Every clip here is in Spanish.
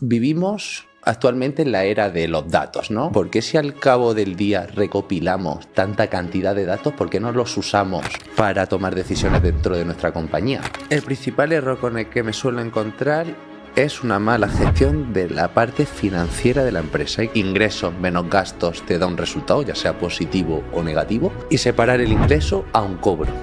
Vivimos actualmente en la era de los datos, ¿no? ¿Por qué si al cabo del día recopilamos tanta cantidad de datos, por qué no los usamos para tomar decisiones dentro de nuestra compañía? El principal error con el que me suelo encontrar es una mala gestión de la parte financiera de la empresa. Ingresos menos gastos te da un resultado, ya sea positivo o negativo, y separar el ingreso a un cobro,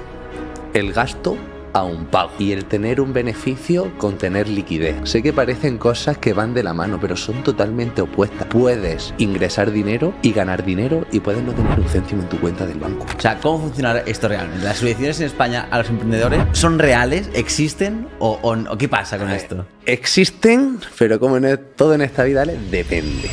el gasto a un pago, y el tener un beneficio con tener liquidez. Sé que parecen cosas que van de la mano, pero son totalmente opuestas. Puedes ingresar dinero y ganar dinero y puedes no tener un céntimo en tu cuenta del banco. O sea, ¿cómo funciona esto realmente? ¿Las subvenciones en España a los emprendedores son reales? ¿Existen? ¿O qué pasa con esto? Existen, pero como todo en esta vida, depende.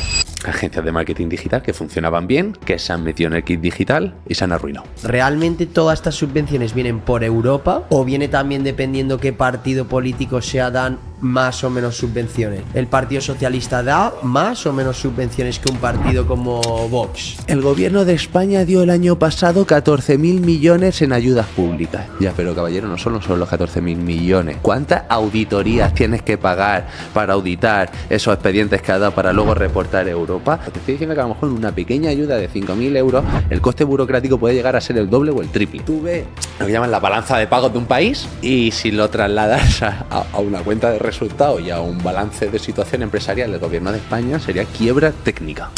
Agencias de marketing digital que funcionaban bien, que se han metido en el kit digital y se han arruinado. ¿Realmente todas estas subvenciones vienen por Europa o viene también dependiendo qué partido político sea dan más o menos subvenciones? ¿El Partido Socialista da más o menos subvenciones que un partido como Vox? El gobierno de España dio el año pasado 14.000 millones en ayudas públicas. Ya, pero caballero, no son los 14.000 millones. ¿Cuántas auditorías tienes que pagar para auditar esos expedientes que ha dado para luego reportar Europa? Te estoy diciendo que a lo mejor una pequeña ayuda de 5.000 euros, el coste burocrático puede llegar a ser el doble o el triple. Tú ves lo que llaman la balanza de pagos de un país y si lo trasladas a una cuenta de resultados y a un balance de situación empresarial del gobierno de España, sería quiebra técnica.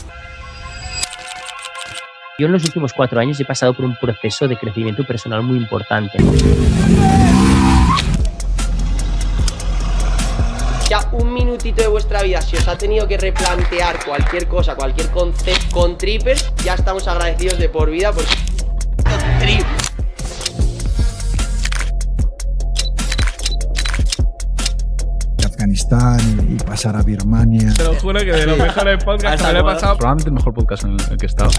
Yo en los últimos 4 años he pasado por un proceso de crecimiento personal muy importante. Ya un minutito de vuestra vida, si os ha tenido que replantear cualquier cosa, cualquier concepto con Trippers, ya estamos agradecidos de por vida porque... Afganistán y pasar a Birmania. Te lo juro que de los mejores podcasts que me lo he pasado. Probablemente el mejor podcast en el que he estado.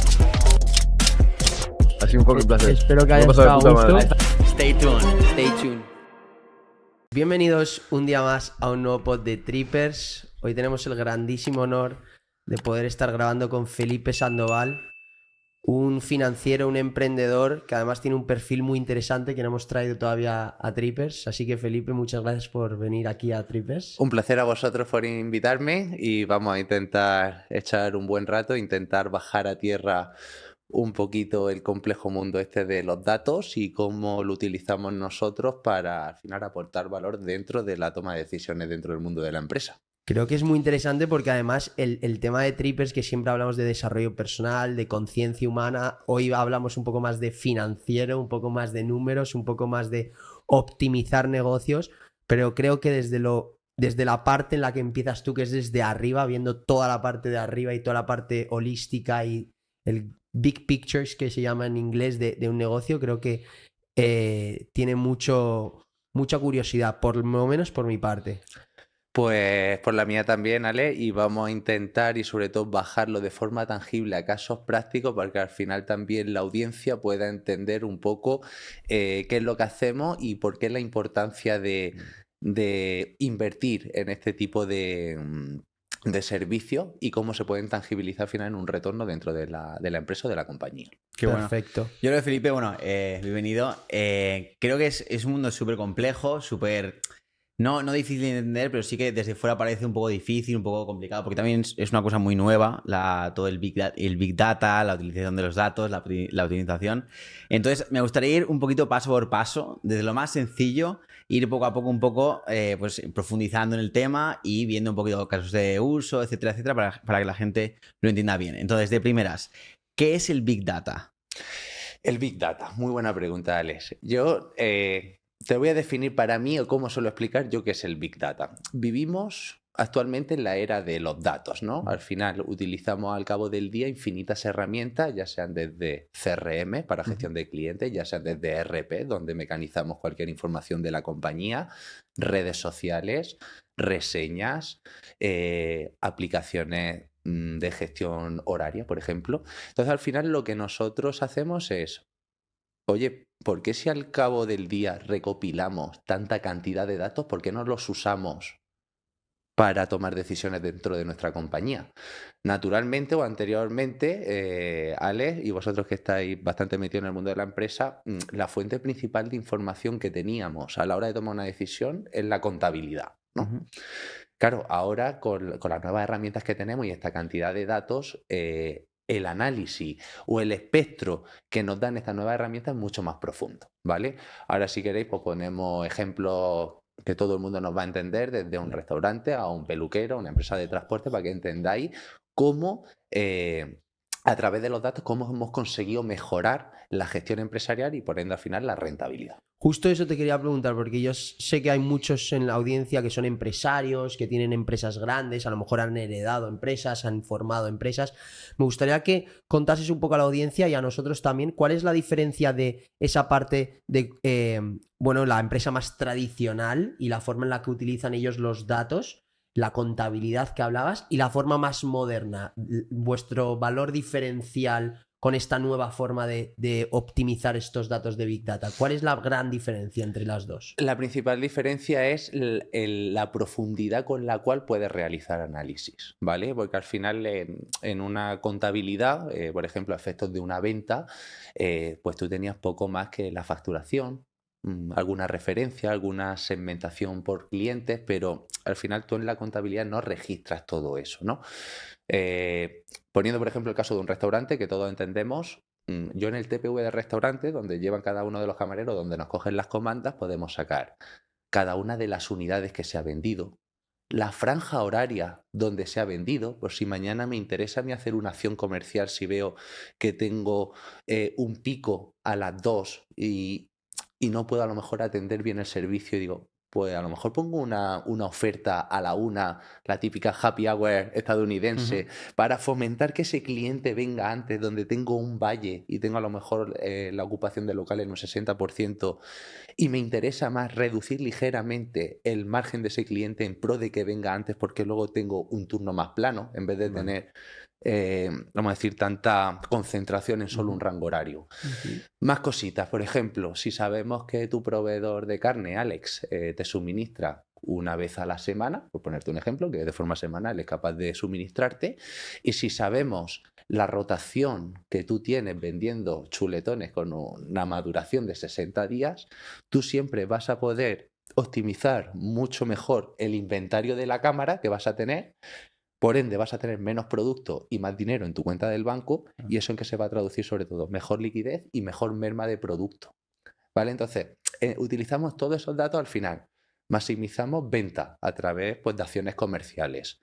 Ha sido un poco un placer. Espero que Me hayas he pasado de estado a puta gusto. madre. Stay tuned, stay tuned. Bienvenidos un día más a un nuevo pod de Trippers. Hoy tenemos el grandísimo honor de poder estar grabando con Felipe Sandoval, un financiero, un emprendedor que además tiene un perfil muy interesante que no hemos traído todavía a Trippers. Así que Felipe, muchas gracias por venir aquí a Trippers. Un placer a vosotros por invitarme y vamos a intentar echar un buen rato, intentar bajar a tierra un poquito el complejo mundo este de los datos y cómo lo utilizamos nosotros para al final aportar valor dentro de la toma de decisiones dentro del mundo de la empresa. Creo que es muy interesante porque además el tema de Trippers, que siempre hablamos de desarrollo personal, de conciencia humana, hoy hablamos un poco más de financiero, un poco más de números, un poco más de optimizar negocios, pero creo que desde la parte en la que empiezas tú, que es desde arriba, viendo toda la parte de arriba y toda la parte holística y el big pictures que se llama en inglés de un negocio, creo que tiene mucha curiosidad, por lo menos por mi parte. Pues por la mía también, Ale, y vamos a intentar y sobre todo bajarlo de forma tangible a casos prácticos para que al final también la audiencia pueda entender un poco qué es lo que hacemos y por qué es la importancia de invertir en este tipo de servicio y cómo se pueden tangibilizar al final en un retorno dentro de la empresa o de la compañía. Qué bueno. Perfecto. Yo creo que Felipe, bienvenido. Creo que es un mundo súper complejo, súper... No difícil de entender, pero sí que desde fuera parece un poco difícil, un poco complicado, porque también es una cosa muy nueva, todo el Big Data, la utilización de los datos, la optimización. Entonces, me gustaría ir un poquito paso por paso, desde lo más sencillo, ir poco a poco un poco pues, profundizando en el tema y viendo un poquito casos de uso, etcétera, etcétera, para que la gente lo entienda bien. Entonces, de primeras, ¿qué es el Big Data? El Big Data, muy buena pregunta, Alex. Yo te voy a definir para mí o cómo suelo explicar yo qué es el Big Data. Vivimos actualmente en la era de los datos, ¿no? Al final utilizamos al cabo del día infinitas herramientas, ya sean desde CRM para gestión de clientes, ya sean desde ERP, donde mecanizamos cualquier información de la compañía, redes sociales, reseñas, aplicaciones de gestión horaria, por ejemplo. Entonces, al final lo que nosotros hacemos es, oye, ¿por qué si al cabo del día recopilamos tanta cantidad de datos, por qué no los usamos para tomar decisiones dentro de nuestra compañía? Naturalmente o anteriormente, Ale, y vosotros que estáis bastante metidos en el mundo de la empresa, la fuente principal de información que teníamos a la hora de tomar una decisión es la contabilidad, ¿no? Claro, ahora con las nuevas herramientas que tenemos y esta cantidad de datos, el análisis o el espectro que nos dan estas nuevas herramientas es mucho más profundo, ¿vale? Ahora, si queréis, pues ponemos ejemplos que todo el mundo nos va a entender, desde un restaurante a un peluquero, a una empresa de transporte, para que entendáis cómo, a través de los datos, cómo hemos conseguido mejorar la gestión empresarial y, por ende, al final, la rentabilidad. Justo eso te quería preguntar, porque yo sé que hay muchos en la audiencia que son empresarios, que tienen empresas grandes, a lo mejor han heredado empresas, han formado empresas. Me gustaría que contases un poco a la audiencia y a nosotros también cuál es la diferencia de esa parte de, la empresa más tradicional y la forma en la que utilizan ellos los datos, la contabilidad que hablabas, y la forma más moderna, vuestro valor diferencial con esta nueva forma de optimizar estos datos de Big Data. ¿Cuál es la gran diferencia entre las dos? La principal diferencia es la profundidad con la cual puedes realizar análisis, ¿vale? Porque al final en una contabilidad, por ejemplo, a efectos de una venta, pues tú tenías poco más que la facturación, alguna referencia, alguna segmentación por clientes, pero al final tú en la contabilidad no registras todo eso, ¿no? Poniendo, por ejemplo, el caso de un restaurante que todos entendemos, yo en el TPV de restaurante, donde llevan cada uno de los camareros, donde nos cogen las comandas, podemos sacar cada una de las unidades que se ha vendido, la franja horaria donde se ha vendido, por si mañana me interesa a mí hacer una acción comercial, si veo que tengo un pico a las 2 y no puedo a lo mejor atender bien el servicio y digo, pues a lo mejor pongo una oferta a la 1, la típica happy hour estadounidense, para fomentar que ese cliente venga antes, donde tengo un valle y tengo a lo mejor la ocupación del local en un 60%, y me interesa más reducir ligeramente el margen de ese cliente en pro de que venga antes, porque luego tengo un turno más plano, en vez de tener, vamos a decir, tanta concentración en solo un rango horario. Más cositas, por ejemplo, si sabemos que tu proveedor de carne, Alex, te suministra una vez a la semana, por ponerte un ejemplo, que de forma semanal es capaz de suministrarte, y si sabemos la rotación que tú tienes vendiendo chuletones con una maduración de 60 días, tú siempre vas a poder optimizar mucho mejor el inventario de la cámara que vas a tener. Por ende, vas a tener menos producto y más dinero en tu cuenta del banco, y eso en qué se va a traducir sobre todo mejor liquidez y mejor merma de producto, ¿vale? Entonces, utilizamos todos esos datos al final. Maximizamos venta a través, pues, de acciones comerciales.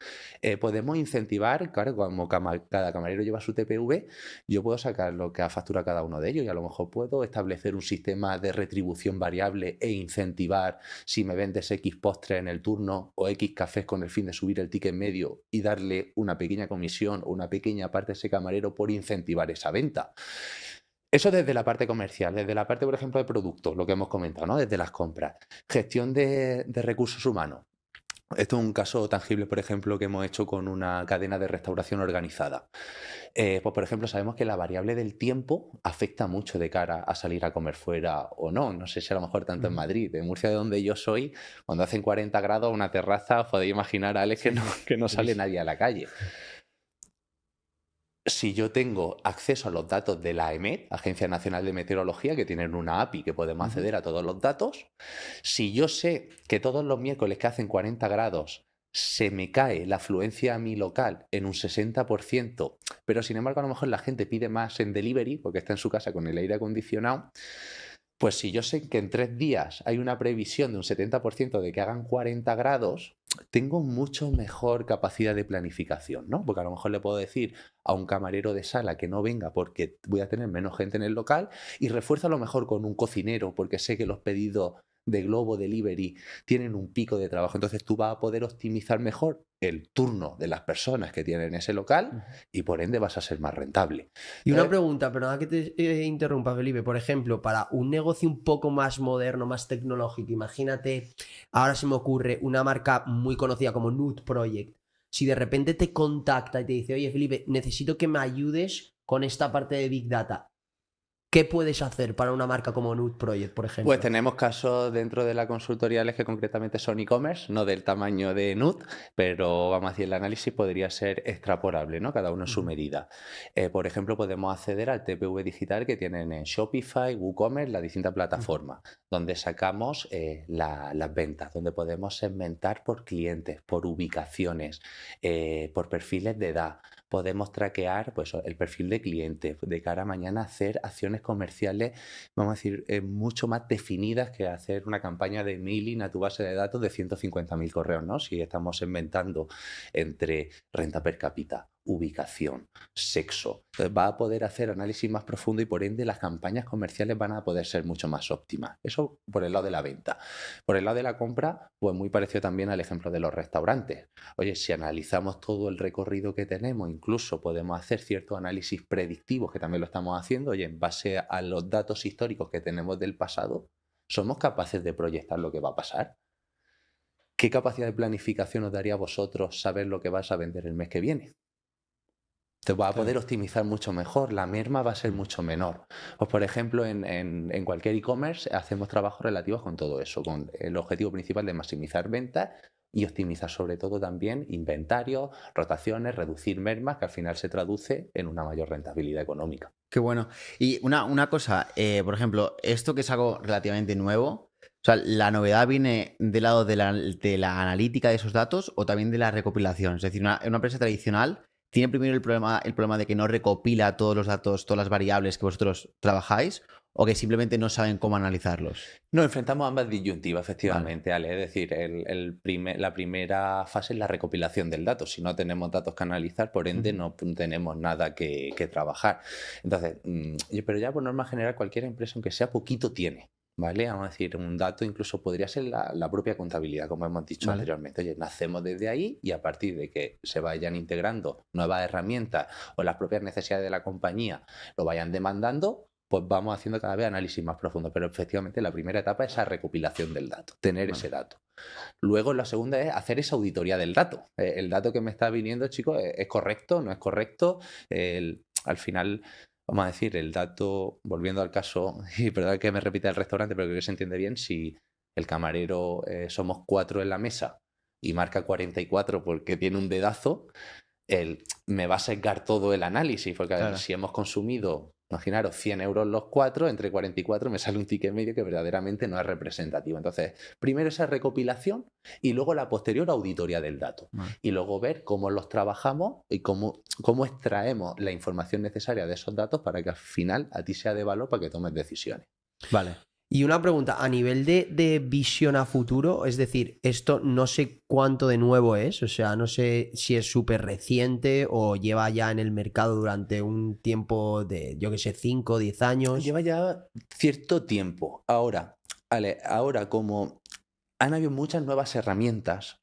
Podemos incentivar, claro, como cada camarero lleva su TPV, yo puedo sacar lo que ha facturado cada uno de ellos y a lo mejor puedo establecer un sistema de retribución variable e incentivar si me vendes X postre en el turno o X cafés con el fin de subir el ticket medio y darle una pequeña comisión o una pequeña parte a ese camarero por incentivar esa venta. Eso desde la parte comercial, desde la parte, por ejemplo, de productos, lo que hemos comentado, ¿no? Desde las compras. Gestión de recursos humanos. Esto es un caso tangible, por ejemplo, que hemos hecho con una cadena de restauración organizada. Pues, por ejemplo, sabemos que la variable del tiempo afecta mucho de cara a salir a comer fuera o no. No sé si a lo mejor tanto en Madrid, en Murcia, de donde yo soy, cuando hacen 40 grados una terraza, os podéis imaginar, Alex, que no sale nadie a la calle. Si yo tengo acceso a los datos de la EMET, Agencia Nacional de Meteorología, que tienen una API que podemos acceder a todos los datos, si yo sé que todos los miércoles que hacen 40 grados se me cae la afluencia a mi local en un 60%, pero sin embargo a lo mejor la gente pide más en delivery porque está en su casa con el aire acondicionado, pues si yo sé que en 3 días hay una previsión de un 70% de que hagan 40 grados, tengo mucho mejor capacidad de planificación, ¿no? Porque a lo mejor le puedo decir a un camarero de sala que no venga porque voy a tener menos gente en el local, y refuerzo a lo mejor con un cocinero porque sé que los pedidos de Globo Delivery tienen un pico de trabajo. Entonces tú vas a poder optimizar mejor el turno de las personas que tienen ese local y por ende vas a ser más rentable. Y una pregunta, perdona que te interrumpa, Felipe. Por ejemplo, para un negocio un poco más moderno, más tecnológico, imagínate, ahora se me ocurre una marca muy conocida como Nude Project. Si de repente te contacta y te dice, oye, Felipe, necesito que me ayudes con esta parte de Big Data, ¿Qué puedes hacer para una marca como Nude Project, por ejemplo? Pues tenemos casos dentro de la consultoriales que concretamente son e-commerce, no del tamaño de Nude, pero vamos a decir, el análisis podría ser extrapolable, ¿no? Cada uno en su medida. Por ejemplo, podemos acceder al TPV digital que tienen en Shopify, WooCommerce, las distintas plataformas, donde sacamos las ventas, donde podemos segmentar por clientes, por ubicaciones, por perfiles de edad. Podemos traquear pues, el perfil de cliente, de cara a mañana hacer acciones comerciales, vamos a decir, mucho más definidas que hacer una campaña de mailing a tu base de datos de 150.000 correos, ¿no? Si estamos inventando entre renta per cápita, ubicación, sexo, entonces va a poder hacer análisis más profundo y por ende las campañas comerciales van a poder ser mucho más óptimas. Eso por el lado de la venta. Por el lado de la compra, pues muy parecido también al ejemplo de los restaurantes. Oye, si analizamos todo el recorrido que tenemos, incluso podemos hacer ciertos análisis predictivos, que también lo estamos haciendo, oye, en base a los datos históricos que tenemos del pasado, ¿somos capaces de proyectar lo que va a pasar? ¿Qué capacidad de planificación os daría a vosotros saber lo que vas a vender el mes que viene? Te vas a poder optimizar mucho mejor, la merma va a ser mucho menor. Pues por ejemplo, en cualquier e-commerce hacemos trabajos relativos con todo eso, con el objetivo principal de maximizar ventas y optimizar sobre todo también inventarios, rotaciones, reducir mermas, que al final se traduce en una mayor rentabilidad económica. Qué bueno. Y una cosa, por ejemplo, esto que es algo relativamente nuevo, o sea, ¿la novedad viene del lado de la analítica de esos datos o también de la recopilación? Es decir, una empresa tradicional tiene primero el problema de que no recopila todos los datos, todas las variables que vosotros trabajáis, o que simplemente no saben cómo analizarlos. Nos enfrentamos a ambas disyuntivas, efectivamente, Ale. Es decir, la primera fase es la recopilación del dato. Si no tenemos datos que analizar, por ende, no tenemos nada que trabajar. Entonces, pero ya por norma general, cualquier empresa, aunque sea poquito, tiene. ¿Vale? Vamos a decir, un dato incluso podría ser la propia contabilidad, como hemos dicho anteriormente. Oye, nacemos desde ahí y a partir de que se vayan integrando nuevas herramientas o las propias necesidades de la compañía lo vayan demandando, pues vamos haciendo cada vez análisis más profundo. Pero efectivamente la primera etapa es esa recopilación del dato, tener ese dato. Luego la segunda es hacer esa auditoría del dato. El dato que me está viniendo, chicos, ¿es correcto? ¿No es correcto? Al final... Vamos a decir, el dato, volviendo al caso, y perdón que me repita el restaurante, pero creo que se entiende bien, si el camarero somos 4 en la mesa y marca 44 porque tiene un dedazo, me va a sesgar todo el análisis, porque claro, si hemos consumido, imaginaros, 100 euros los 4, entre 44 me sale un ticket medio que verdaderamente no es representativo. Entonces, primero esa recopilación y luego la posterior auditoría del dato. Y luego ver cómo los trabajamos y cómo extraemos la información necesaria de esos datos para que al final a ti sea de valor para que tomes decisiones. Vale. Y una pregunta, a nivel de visión a futuro, es decir, esto no sé cuánto de nuevo es, o sea, no sé si es súper reciente o lleva ya en el mercado durante un tiempo de, yo qué sé, 5 o 10 años. Lleva ya cierto tiempo. Ahora, como han habido muchas nuevas herramientas,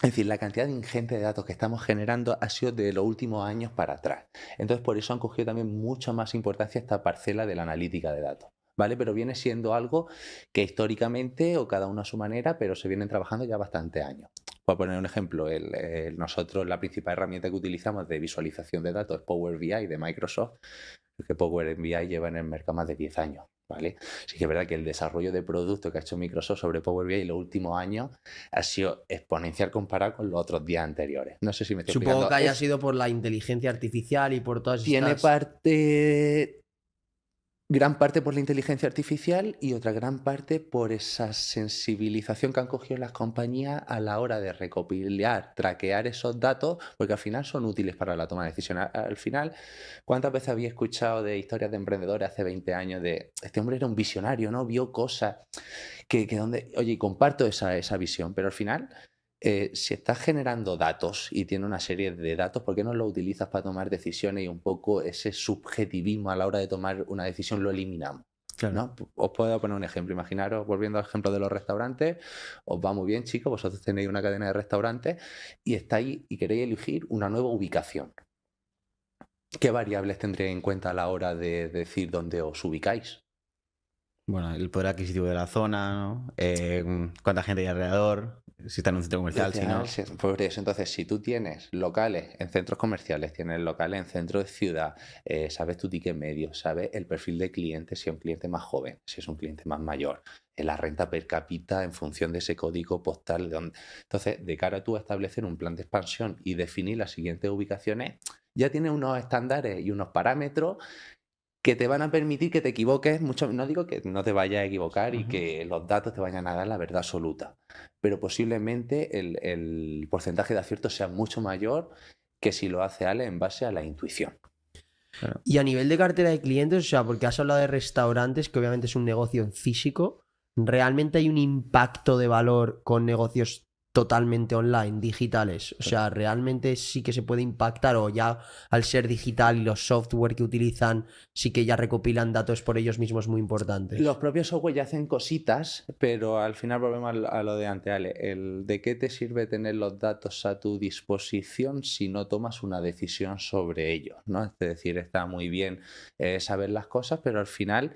es decir, la cantidad ingente de datos que estamos generando ha sido de los últimos años para atrás. Entonces, por eso han cogido también mucha más importancia esta parcela de la analítica de datos. ¿Vale? Pero viene siendo algo que históricamente, o cada uno a su manera, pero se vienen trabajando ya bastantes años. Por poner un ejemplo, nosotros la principal herramienta que utilizamos de visualización de datos es Power BI de Microsoft, porque Power BI lleva en el mercado más de 10 años. ¿Vale? Sí que es verdad que el desarrollo de producto que ha hecho Microsoft sobre Power BI en los últimos años ha sido exponencial comparado con los otros días anteriores. No sé si me estoy explicando. Supongo que haya sido por la inteligencia artificial y por todas estas... Tiene gran parte por la inteligencia artificial y otra gran parte por esa sensibilización que han cogido las compañías a la hora de recopilar, traquear esos datos, porque al final son útiles para la toma de decisiones. Al final, ¿cuántas veces había escuchado de historias de emprendedores hace 20 años de este hombre era un visionario, ¿no? Vio cosas oye, comparto esa visión, pero al final... si estás generando datos y tienes una serie de datos, ¿por qué no los utilizas para tomar decisiones y un poco ese subjetivismo a la hora de tomar una decisión lo eliminamos? Claro. ¿No? Os puedo poner un ejemplo. Imaginaros, volviendo al ejemplo de los restaurantes, os va muy bien, chicos, vosotros tenéis una cadena de restaurantes y estáis y queréis elegir una nueva ubicación. ¿Qué variables tendréis en cuenta a la hora de decir dónde os ubicáis? Bueno, el poder adquisitivo de la zona, ¿no? Cuánta gente hay alrededor, si está en un centro comercial, si no. Por eso, entonces, si tú tienes locales en centros comerciales, tienes locales en centros de ciudad, sabes tu ticket medio, sabes el perfil de cliente, si es un cliente más joven, si es un cliente más mayor, la renta per cápita en función de ese código postal. Entonces, de cara a tú a establecer un plan de expansión y definir las siguientes ubicaciones, ya tienes unos estándares y unos parámetros que te van a permitir que te equivoques mucho. No digo que no te vayas a equivocar y que los datos te vayan a dar la verdad absoluta, pero posiblemente el porcentaje de acierto sea mucho mayor que si lo hace Ale en base a la intuición. Claro. Y a nivel de cartera de clientes, o sea, porque has hablado de restaurantes, que obviamente es un negocio en físico, ¿realmente hay un impacto de valor con negocios totalmente online, digitales? O sea, ¿realmente sí que se puede impactar o ya al ser digital y los software que utilizan sí que ya recopilan datos por ellos mismos muy importantes? Los propios software ya hacen cositas, pero al final volvemos a lo de antes, Ale. ¿De qué te sirve tener los datos a tu disposición si no tomas una decisión sobre ellos, ¿no? Es decir, está muy bien saber las cosas, pero al final,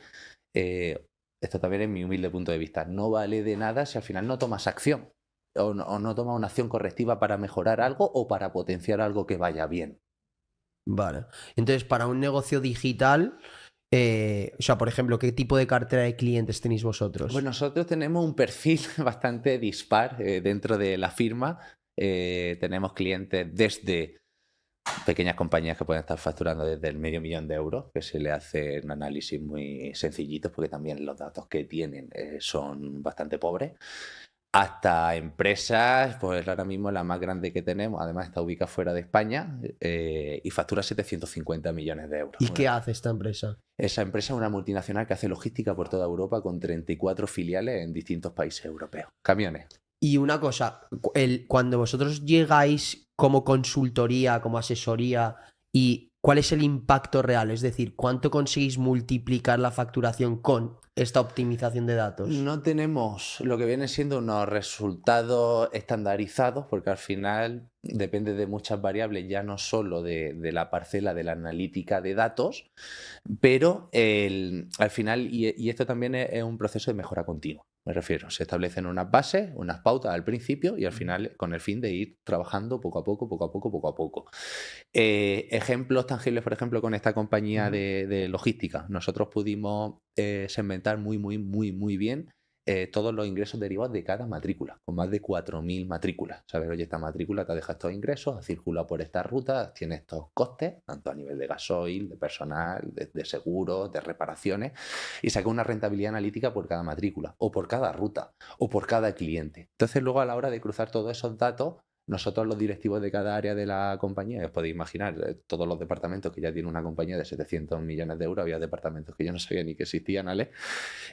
esto también es mi humilde punto de vista, no vale de nada si al final no tomas acción o no tomas una acción correctiva para mejorar algo o para potenciar algo que vaya bien. Vale. Entonces, para un negocio digital, o sea, por ejemplo, ¿qué tipo de cartera de clientes tenéis vosotros? Pues nosotros tenemos un perfil bastante dispar dentro de la firma. Tenemos clientes desde pequeñas compañías que pueden estar facturando desde el $500,000, que se le hace un análisis muy sencillito porque también los datos que tienen son bastante pobres, hasta empresas, pues ahora mismo la más grande que tenemos, además está ubicada fuera de España y factura 750 millones de euros. ¿Y qué hace esta empresa? Esa empresa es una multinacional que hace logística por toda Europa con 34 filiales en distintos países europeos. Camiones. Y una cosa, cuando vosotros llegáis como consultoría, como asesoría, ¿y cuál es el impacto real? Es decir, ¿cuánto conseguís multiplicar la facturación con esta optimización de datos? No tenemos lo que vienen siendo unos resultados estandarizados, porque al final depende de muchas variables, ya no solo de la parcela de la analítica de datos, pero al final, y esto también es un proceso de mejora continua. Me refiero, se establecen unas bases, unas pautas al principio y al final con el fin de ir trabajando poco a poco, poco a poco, poco a poco. Ejemplos tangibles, por ejemplo, con esta compañía de logística. Nosotros pudimos segmentar muy bien todos los ingresos derivados de cada matrícula, con más de 4.000 matrículas. Saber, oye, esta matrícula te deja estos ingresos, ha circulado por esta ruta, tiene estos costes, tanto a nivel de gasoil, de personal, de seguros, de reparaciones, y saca una rentabilidad analítica por cada matrícula, o por cada ruta, o por cada cliente. Entonces, luego a la hora de cruzar todos esos datos, nosotros los directivos de cada área de la compañía, os podéis imaginar, todos los departamentos que ya tiene una compañía de 700 millones de euros, había departamentos que yo no sabía ni que existían, ¿vale?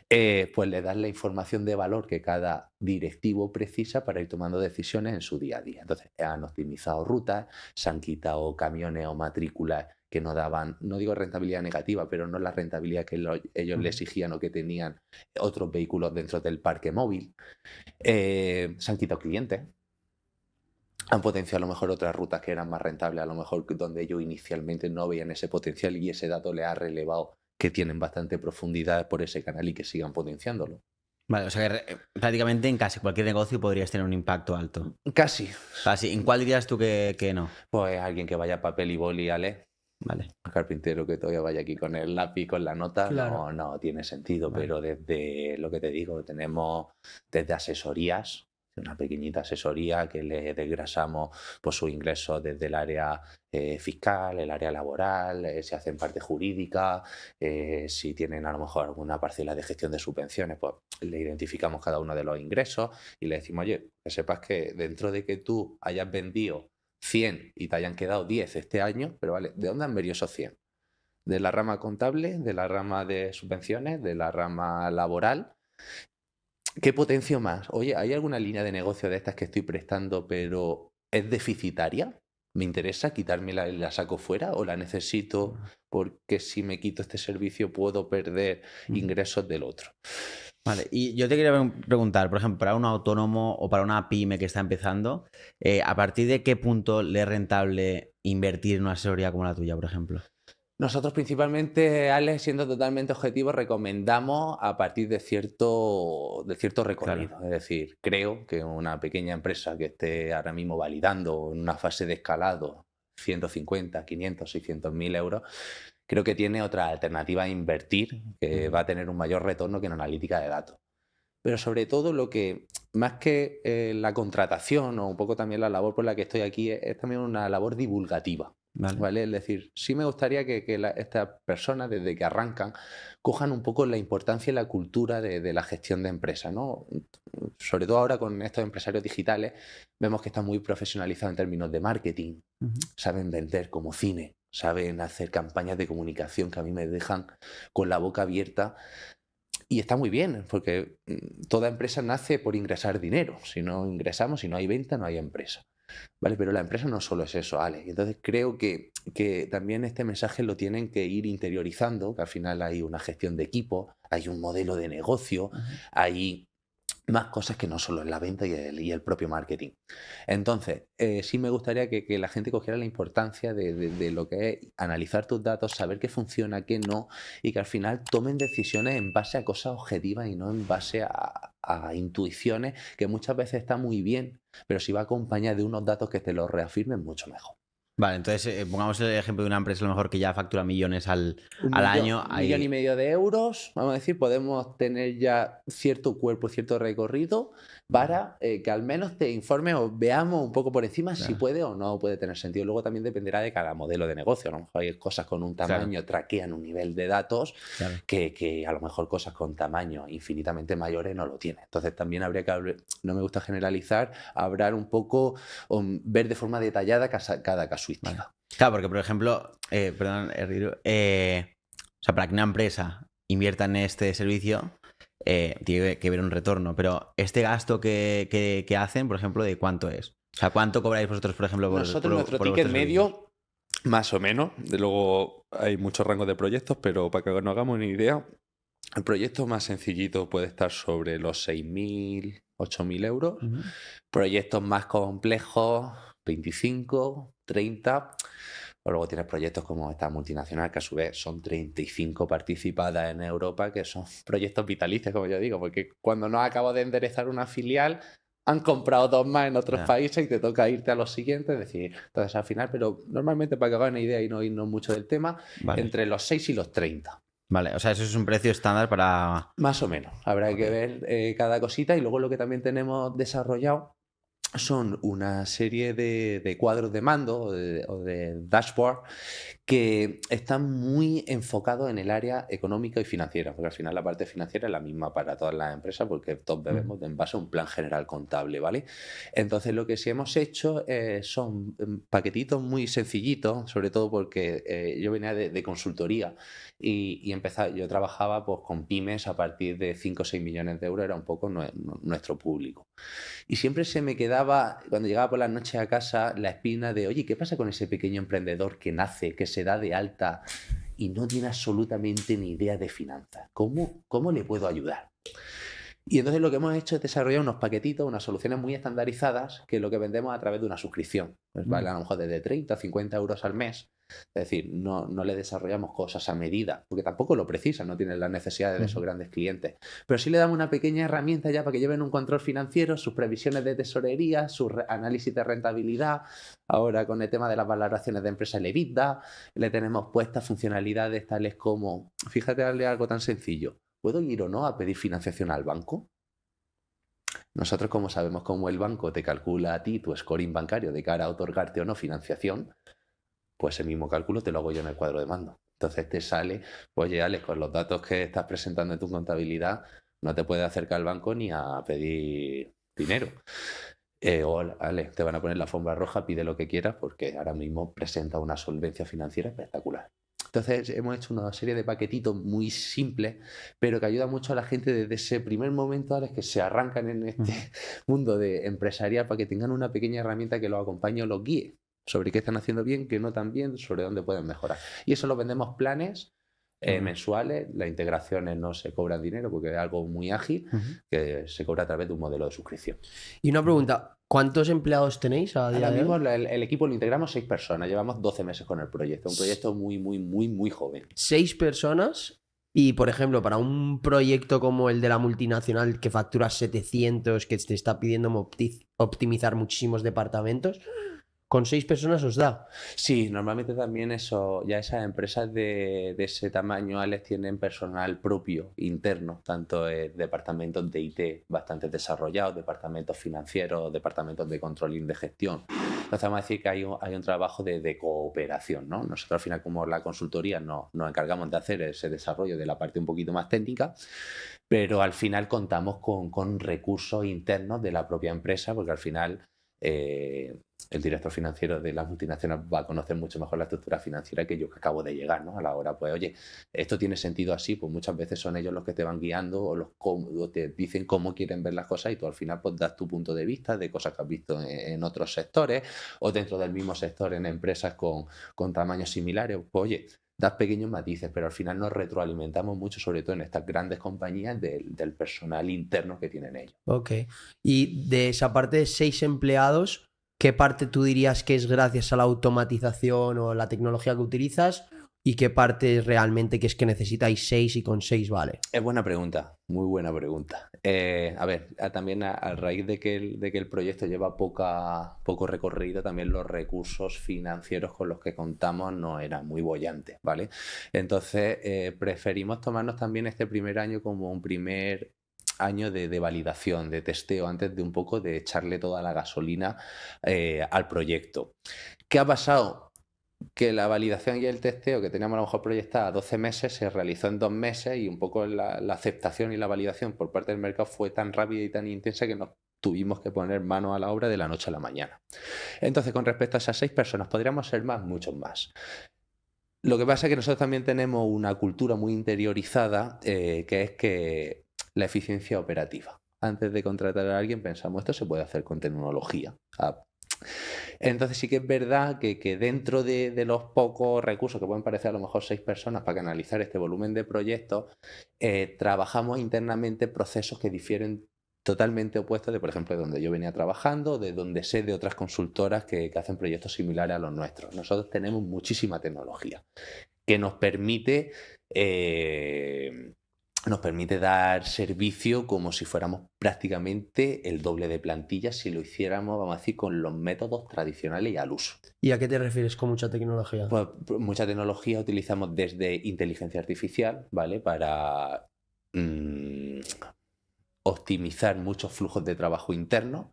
Pues le das la información de valor que cada directivo precisa para ir tomando decisiones en su día a día. Entonces, han optimizado rutas, se han quitado camiones o matrículas que no daban, no digo rentabilidad negativa, pero no la rentabilidad que ellos le exigían o que tenían otros vehículos dentro del parque móvil. Se han quitado clientes. Han potenciado a lo mejor otras rutas que eran más rentables, a lo mejor donde ellos inicialmente no veían ese potencial y ese dato les ha relevado que tienen bastante profundidad por ese canal y que sigan potenciándolo. Vale, o sea que prácticamente en casi cualquier negocio podrías tener un impacto alto. Casi. Casi. ¿En cuál dirías tú que no? Pues alguien que vaya a papel y boli, Ale. Vale. Un carpintero que todavía vaya aquí con el lápiz, con la nota, Claro. no tiene sentido, Vale. pero desde lo que te digo, tenemos desde asesorías, una pequeñita asesoría que le desgrasamos pues, sus ingresos desde el área fiscal, el área laboral, si hacen parte jurídica, si tienen a lo mejor alguna parcela de gestión de subvenciones, pues le identificamos cada uno de los ingresos y le decimos, oye, que sepas que dentro de que tú hayas vendido 100 y te hayan quedado 10 este año, pero vale, ¿de dónde han venido esos 100? ¿De la rama contable, de la rama de subvenciones, de la rama laboral? ¿Qué potencio más? Oye, ¿hay alguna línea de negocio de estas que estoy prestando pero es deficitaria? ¿Me interesa quitármela y la saco fuera o la necesito porque si me quito este servicio puedo perder ingresos del otro? Vale, y yo te quería preguntar, por ejemplo, para un autónomo o para una pyme que está empezando, ¿a partir de qué punto le es rentable invertir en una asesoría como la tuya, por ejemplo? Nosotros principalmente, Alex, siendo totalmente objetivos, recomendamos a partir de cierto recorrido. Claro. Es decir, creo que una pequeña empresa que esté ahora mismo validando en una fase de escalado 150, 500, 600.000 euros, creo que tiene otra alternativa a invertir que va a tener un mayor retorno que en analítica de datos. Pero sobre todo lo que, más que la contratación o un poco también la labor por la que estoy aquí, es también una labor divulgativa. Vale. ¿Vale? Es decir, sí me gustaría que estas personas, desde que arrancan, cojan un poco la importancia y la cultura de la gestión de empresas, ¿no? Sobre todo ahora con estos empresarios digitales, vemos que están muy profesionalizados en términos de marketing, saben vender como cine, saben hacer campañas de comunicación que a mí me dejan con la boca abierta. Y está muy bien, porque toda empresa nace por ingresar dinero. Si no ingresamos, si no hay venta, no hay empresa. ¿Vale? Pero la empresa no solo es eso, Alex. Entonces creo que también este mensaje lo tienen que ir interiorizando, que al final hay una gestión de equipo, hay un modelo de negocio, hay más cosas que no solo es la venta y el propio marketing. Entonces, sí me gustaría que la gente cogiera la importancia de lo que es analizar tus datos, saber qué funciona, qué no, y que al final tomen decisiones en base a cosas objetivas y no en base a intuiciones, que muchas veces está muy bien, pero si va acompañada de unos datos que te los reafirmen, mucho mejor. Vale, entonces pongamos el ejemplo de una empresa a lo mejor que ya factura millones al año. Un millón y medio de euros, vamos a decir, podemos tener ya cierto cuerpo, cierto recorrido para que al menos te informe o veamos un poco por encima si puede o no puede tener sentido. Luego también dependerá de cada modelo de negocio. A lo mejor hay cosas con un tamaño, traquean un nivel de datos que a lo mejor cosas con tamaños infinitamente mayores no lo tienen. Entonces también habría que, no me gusta generalizar, hablar un poco, o ver de forma detallada cada casuística. Vale. Claro, porque por ejemplo, perdón, Riru, o sea, para que una empresa invierta en este servicio, tiene que ver un retorno, pero este gasto que hacen, por ejemplo, ¿de cuánto es? O sea, ¿cuánto cobráis vosotros, por ejemplo, Nosotros, nuestro ticket medio, más o menos, de luego hay muchos rangos de proyectos, pero para que nos hagamos una idea, el proyecto más sencillito puede estar sobre los 6.000, 8.000 euros. Proyectos más complejos, 25, 30. O luego tienes proyectos como esta multinacional, que a su vez son 35 participadas en Europa, que son proyectos vitalicios, como yo digo, porque cuando no acabo de enderezar una filial, han comprado 2 más en otros países y te toca irte a los siguientes, es decir, entonces al final, pero normalmente para que hagan una idea y no irnos mucho del tema, entre los 6 y los 30. Vale, o sea, eso es un precio estándar para... Más o menos, habrá que ver cada cosita, y luego lo que también tenemos desarrollado son una serie de cuadros de mando o de dashboard que están muy enfocados en el área económica y financiera, porque al final la parte financiera es la misma para todas las empresas, porque todos bebemos en base a un plan general contable, ¿vale? Entonces lo que sí hemos hecho son paquetitos muy sencillitos, sobre todo porque yo venía de consultoría y yo trabajaba pues con pymes a partir de 5 o 6 millones de euros, era un poco nuestro público. Y siempre se me quedaba, cuando llegaba por las noches a casa, la espina de, oye, ¿qué pasa con ese pequeño emprendedor que nace, que se da de alta y no tiene absolutamente ni idea de finanzas? ¿Cómo le puedo ayudar? Y entonces lo que hemos hecho es desarrollar unos paquetitos, unas soluciones muy estandarizadas, que es lo que vendemos a través de una suscripción. Pues vale a lo mejor desde 30 a 50 euros al mes. Es decir, no le desarrollamos cosas a medida, porque tampoco lo precisan, no tienen las necesidades de esos grandes clientes. Pero sí le damos una pequeña herramienta ya para que lleven un control financiero, sus previsiones de tesorería, su análisis de rentabilidad. Ahora con el tema de las valoraciones de empresas, el EBITDA, le tenemos puestas funcionalidades tales como, fíjate, darle algo tan sencillo. ¿Puedo ir o no a pedir financiación al banco? Nosotros, como sabemos cómo el banco te calcula a ti tu scoring bancario de cara a otorgarte o no financiación, pues el mismo cálculo te lo hago yo en el cuadro de mando. Entonces te sale, oye, Alex, con los datos que estás presentando en tu contabilidad, no te puedes acercar al banco ni a pedir dinero. O, Alex, te van a poner la alfombra roja, pide lo que quieras, porque ahora mismo presenta una solvencia financiera espectacular. Entonces hemos hecho una serie de paquetitos muy simples, pero que ayuda mucho a la gente desde ese primer momento, Alex, que se arrancan en este mundo de empresarial, para que tengan una pequeña herramienta que los acompañe o los guíe sobre qué están haciendo bien, qué no tan bien, sobre dónde pueden mejorar. Y eso lo vendemos planes mensuales. Las integraciones no se cobran dinero porque es algo muy ágil, que se cobra a través de un modelo de suscripción. Y una pregunta, ¿Cuántos empleados tenéis a día Ahora de mismo hoy? el equipo lo integramos 6 personas, llevamos 12 meses con el proyecto, un proyecto muy joven. 6 personas y, por ejemplo, para un proyecto como el de la multinacional que factura 700, que te está pidiendo optimizar muchísimos departamentos, con 6 personas os da. Sí, normalmente también ya esas empresas de ese tamaño, Alex, tienen personal propio, interno, tanto departamentos de IT bastante desarrollados, departamentos financieros, departamentos de controlling de gestión. Entonces vamos a decir que hay un trabajo de cooperación, ¿no? Nosotros al final, como la consultoría, nos encargamos de hacer ese desarrollo de la parte un poquito más técnica, pero al final contamos con recursos internos de la propia empresa, porque al final el director financiero de la multinacional va a conocer mucho mejor la estructura financiera que yo, que acabo de llegar, ¿no? A la hora, pues, oye, esto tiene sentido así, pues muchas veces son ellos los que te van guiando o te dicen cómo quieren ver las cosas y tú al final pues das tu punto de vista de cosas que has visto en otros sectores o dentro del mismo sector en empresas con tamaños similares. Pues, oye, das pequeños matices, pero al final nos retroalimentamos mucho, sobre todo en estas grandes compañías, del personal interno que tienen ellos. Ok. Y de esa parte de 6 empleados, ¿qué parte tú dirías que es gracias a la automatización o la tecnología que utilizas? ¿Y qué parte es realmente que es que necesitáis 6 y con 6 vale? Es buena pregunta, muy buena pregunta. A ver, también a raíz de que el proyecto lleva poco recorrido, también los recursos financieros con los que contamos no eran muy bollantes, ¿vale? Entonces, preferimos tomarnos también este primer año como un primer año de validación, de testeo, antes de un poco de echarle toda la gasolina al proyecto. ¿Qué ha pasado? Que la validación y el testeo que teníamos a lo mejor proyectada a 12 meses se realizó en 2 meses y un poco la aceptación y la validación por parte del mercado fue tan rápida y tan intensa que nos tuvimos que poner manos a la obra de la noche a la mañana. Entonces, con respecto a esas 6 personas, podríamos ser muchos más. Lo que pasa es que nosotros también tenemos una cultura muy interiorizada, que es que la eficiencia operativa. Antes de contratar a alguien pensamos, esto se puede hacer con tecnología. Entonces sí que es verdad que dentro de los pocos recursos que pueden parecer a lo mejor 6 personas para canalizar este volumen de proyectos, trabajamos internamente procesos que difieren totalmente opuestos de, por ejemplo, de donde yo venía trabajando, de donde sé de otras consultoras que hacen proyectos similares a los nuestros. Nosotros tenemos muchísima tecnología que nos permite dar servicio como si fuéramos prácticamente el doble de plantilla si lo hiciéramos, vamos a decir, con los métodos tradicionales y al uso. ¿Y a qué te refieres con mucha tecnología? Pues mucha tecnología utilizamos desde inteligencia artificial, ¿vale? Para optimizar muchos flujos de trabajo internos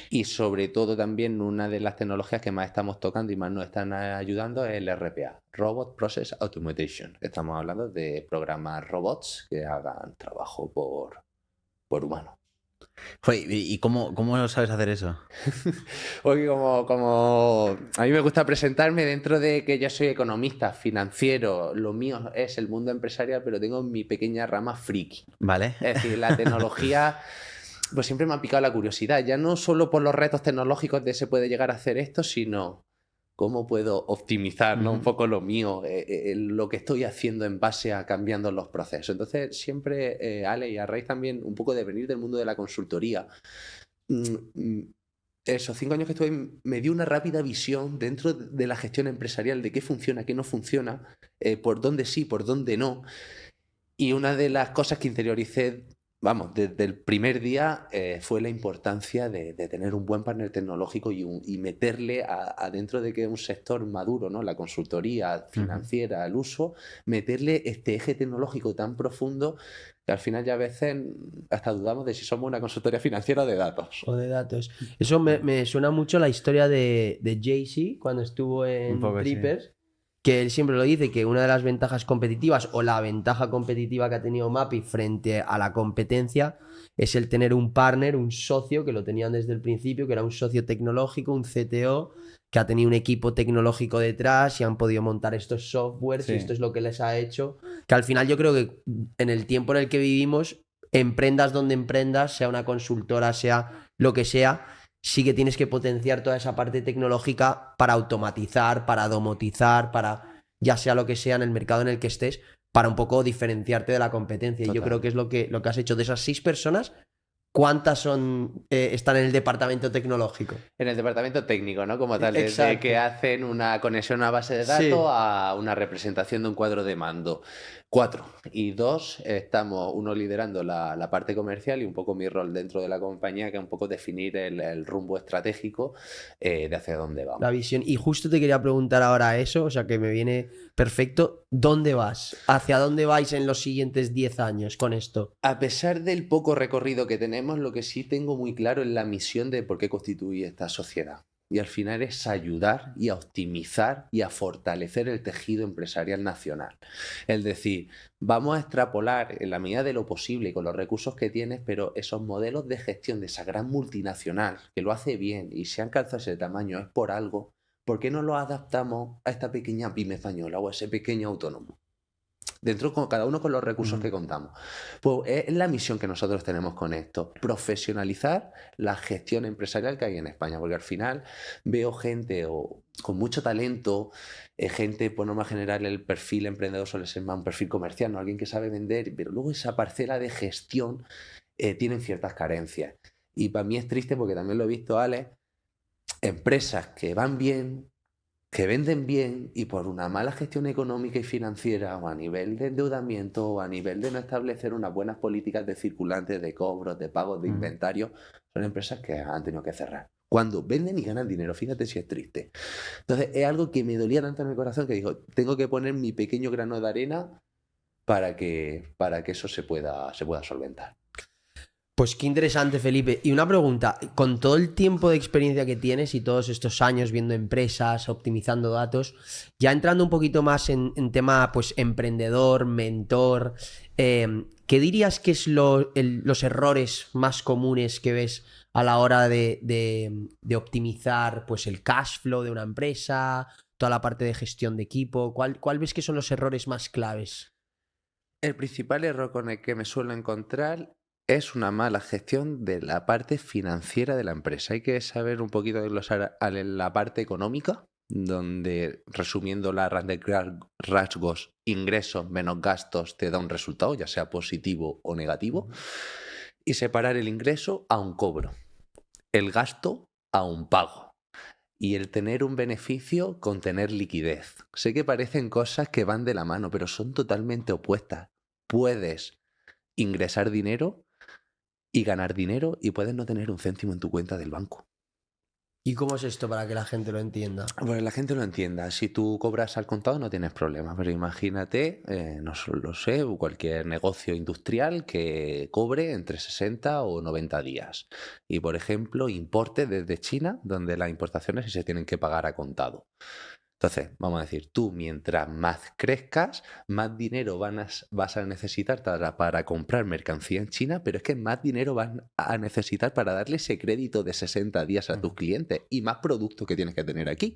y sobre todo también una de las tecnologías que más estamos tocando y más nos están ayudando es el RPA, Robot Process Automation. Estamos hablando de programar robots que hagan trabajo por humanos. Joder, ¿y cómo sabes hacer eso? Porque como a mí me gusta presentarme dentro de que yo soy economista, financiero, lo mío es el mundo empresarial, pero tengo mi pequeña rama friki. Vale. Es decir, la tecnología, pues siempre me ha picado la curiosidad, ya no solo por los retos tecnológicos de se puede llegar a hacer esto, sino cómo puedo optimizar, ¿no? Un poco lo mío, lo que estoy haciendo en base a cambiando los procesos. Entonces, siempre, Ale, y a raíz también un poco de venir del mundo de la consultoría, esos 5 años que estuve me dio una rápida visión dentro de la gestión empresarial de qué funciona, qué no funciona, por dónde sí, por dónde no. Y una de las cosas que interioricé, vamos, desde el primer día fue la importancia de tener un buen partner tecnológico y meterle adentro de que es un sector maduro, ¿no? La consultoría financiera, el uso, meterle este eje tecnológico tan profundo que al final ya a veces hasta dudamos de si somos una consultoría financiera o de datos. O de datos. Eso me suena mucho la historia de Jay-Z cuando estuvo en Trippers. Sí. Que él siempre lo dice, que una de las ventajas competitivas o la ventaja competitiva que ha tenido Mapi frente a la competencia es el tener un partner, un socio, que lo tenían desde el principio, que era un socio tecnológico, un CTO, que ha tenido un equipo tecnológico detrás y han podido montar estos softwares, sí. Y esto es lo que les ha hecho. Que al final yo creo que en el tiempo en el que vivimos, emprendas donde emprendas, sea una consultora, sea lo que sea, sí que tienes que potenciar toda esa parte tecnológica para automatizar, para domotizar, para ya sea lo que sea en el mercado en el que estés, para un poco diferenciarte de la competencia. Total. Y yo creo que es lo que has hecho de esas 6 personas. ¿cuántas están en el departamento tecnológico? En el departamento técnico, ¿no? Como tal, desde Exacto. que hacen una conexión a base de datos Sí. a una representación de un cuadro de mando. 4. Y 2, estamos uno liderando la parte comercial y un poco mi rol dentro de la compañía, que es un poco definir el rumbo estratégico de hacia dónde vamos. La visión. Y justo te quería preguntar ahora eso, o sea que me viene perfecto. ¿Dónde vas? ¿Hacia dónde vais en los siguientes 10 años con esto? A pesar del poco recorrido que tenemos, lo que sí tengo muy claro es la misión de por qué constituye esta sociedad. Y al final es ayudar y a optimizar y a fortalecer el tejido empresarial nacional. Es decir, vamos a extrapolar en la medida de lo posible con los recursos que tienes, pero esos modelos de gestión de esa gran multinacional que lo hace bien y se han calzado ese tamaño es por algo. ¿Por qué no lo adaptamos a esta pequeña pyme española o a ese pequeño autónomo? Dentro, cada uno con los recursos que contamos. Pues es la misión que nosotros tenemos con esto, profesionalizar la gestión empresarial que hay en España, porque al final veo gente con mucho talento, gente, por norma general, el perfil emprendedor suele ser más un perfil comercial, ¿no? Alguien que sabe vender, pero luego esa parcela de gestión tienen ciertas carencias. Y para mí es triste porque también lo he visto, Alex, empresas que van bien, que venden bien y por una mala gestión económica y financiera o a nivel de endeudamiento o a nivel de no establecer unas buenas políticas de circulantes, de cobros, de pagos, de inventario, son empresas que han tenido que cerrar. Cuando venden y ganan dinero, fíjate si es triste. Entonces es algo que me dolía tanto en el corazón que digo, tengo que poner mi pequeño grano de arena para que eso se pueda solventar. Pues qué interesante, Felipe. Y una pregunta, con todo el tiempo de experiencia que tienes y todos estos años viendo empresas, optimizando datos, ya entrando un poquito más en tema pues emprendedor, mentor, ¿qué dirías que es los errores más comunes que ves a la hora de optimizar pues el cash flow de una empresa, toda la parte de gestión de equipo? ¿Cuál ves que son los errores más claves? El principal error con el que me suelo encontrar es una mala gestión de la parte financiera de la empresa. Hay que saber un poquito desglosar la parte económica, donde resumiendo la rasgos, ingresos menos gastos te da un resultado, ya sea positivo o negativo, y separar el ingreso a un cobro, el gasto a un pago. Y el tener un beneficio con tener liquidez. Sé que parecen cosas que van de la mano, pero son totalmente opuestas. Puedes ingresar dinero y ganar dinero y puedes no tener un céntimo en tu cuenta del banco. ¿Y cómo es esto para que la gente lo entienda? Pues la gente lo entienda. Si tú cobras al contado no tienes problema, pero imagínate, no lo sé, cualquier negocio industrial que cobre entre 60 o 90 días. Y, por ejemplo, importe desde China, donde las importaciones sí se tienen que pagar a contado. Entonces, vamos a decir, tú mientras más crezcas, más dinero vas a necesitar para comprar mercancía en China, pero es que más dinero vas a necesitar para darle ese crédito de 60 días a tus clientes y más producto que tienes que tener aquí.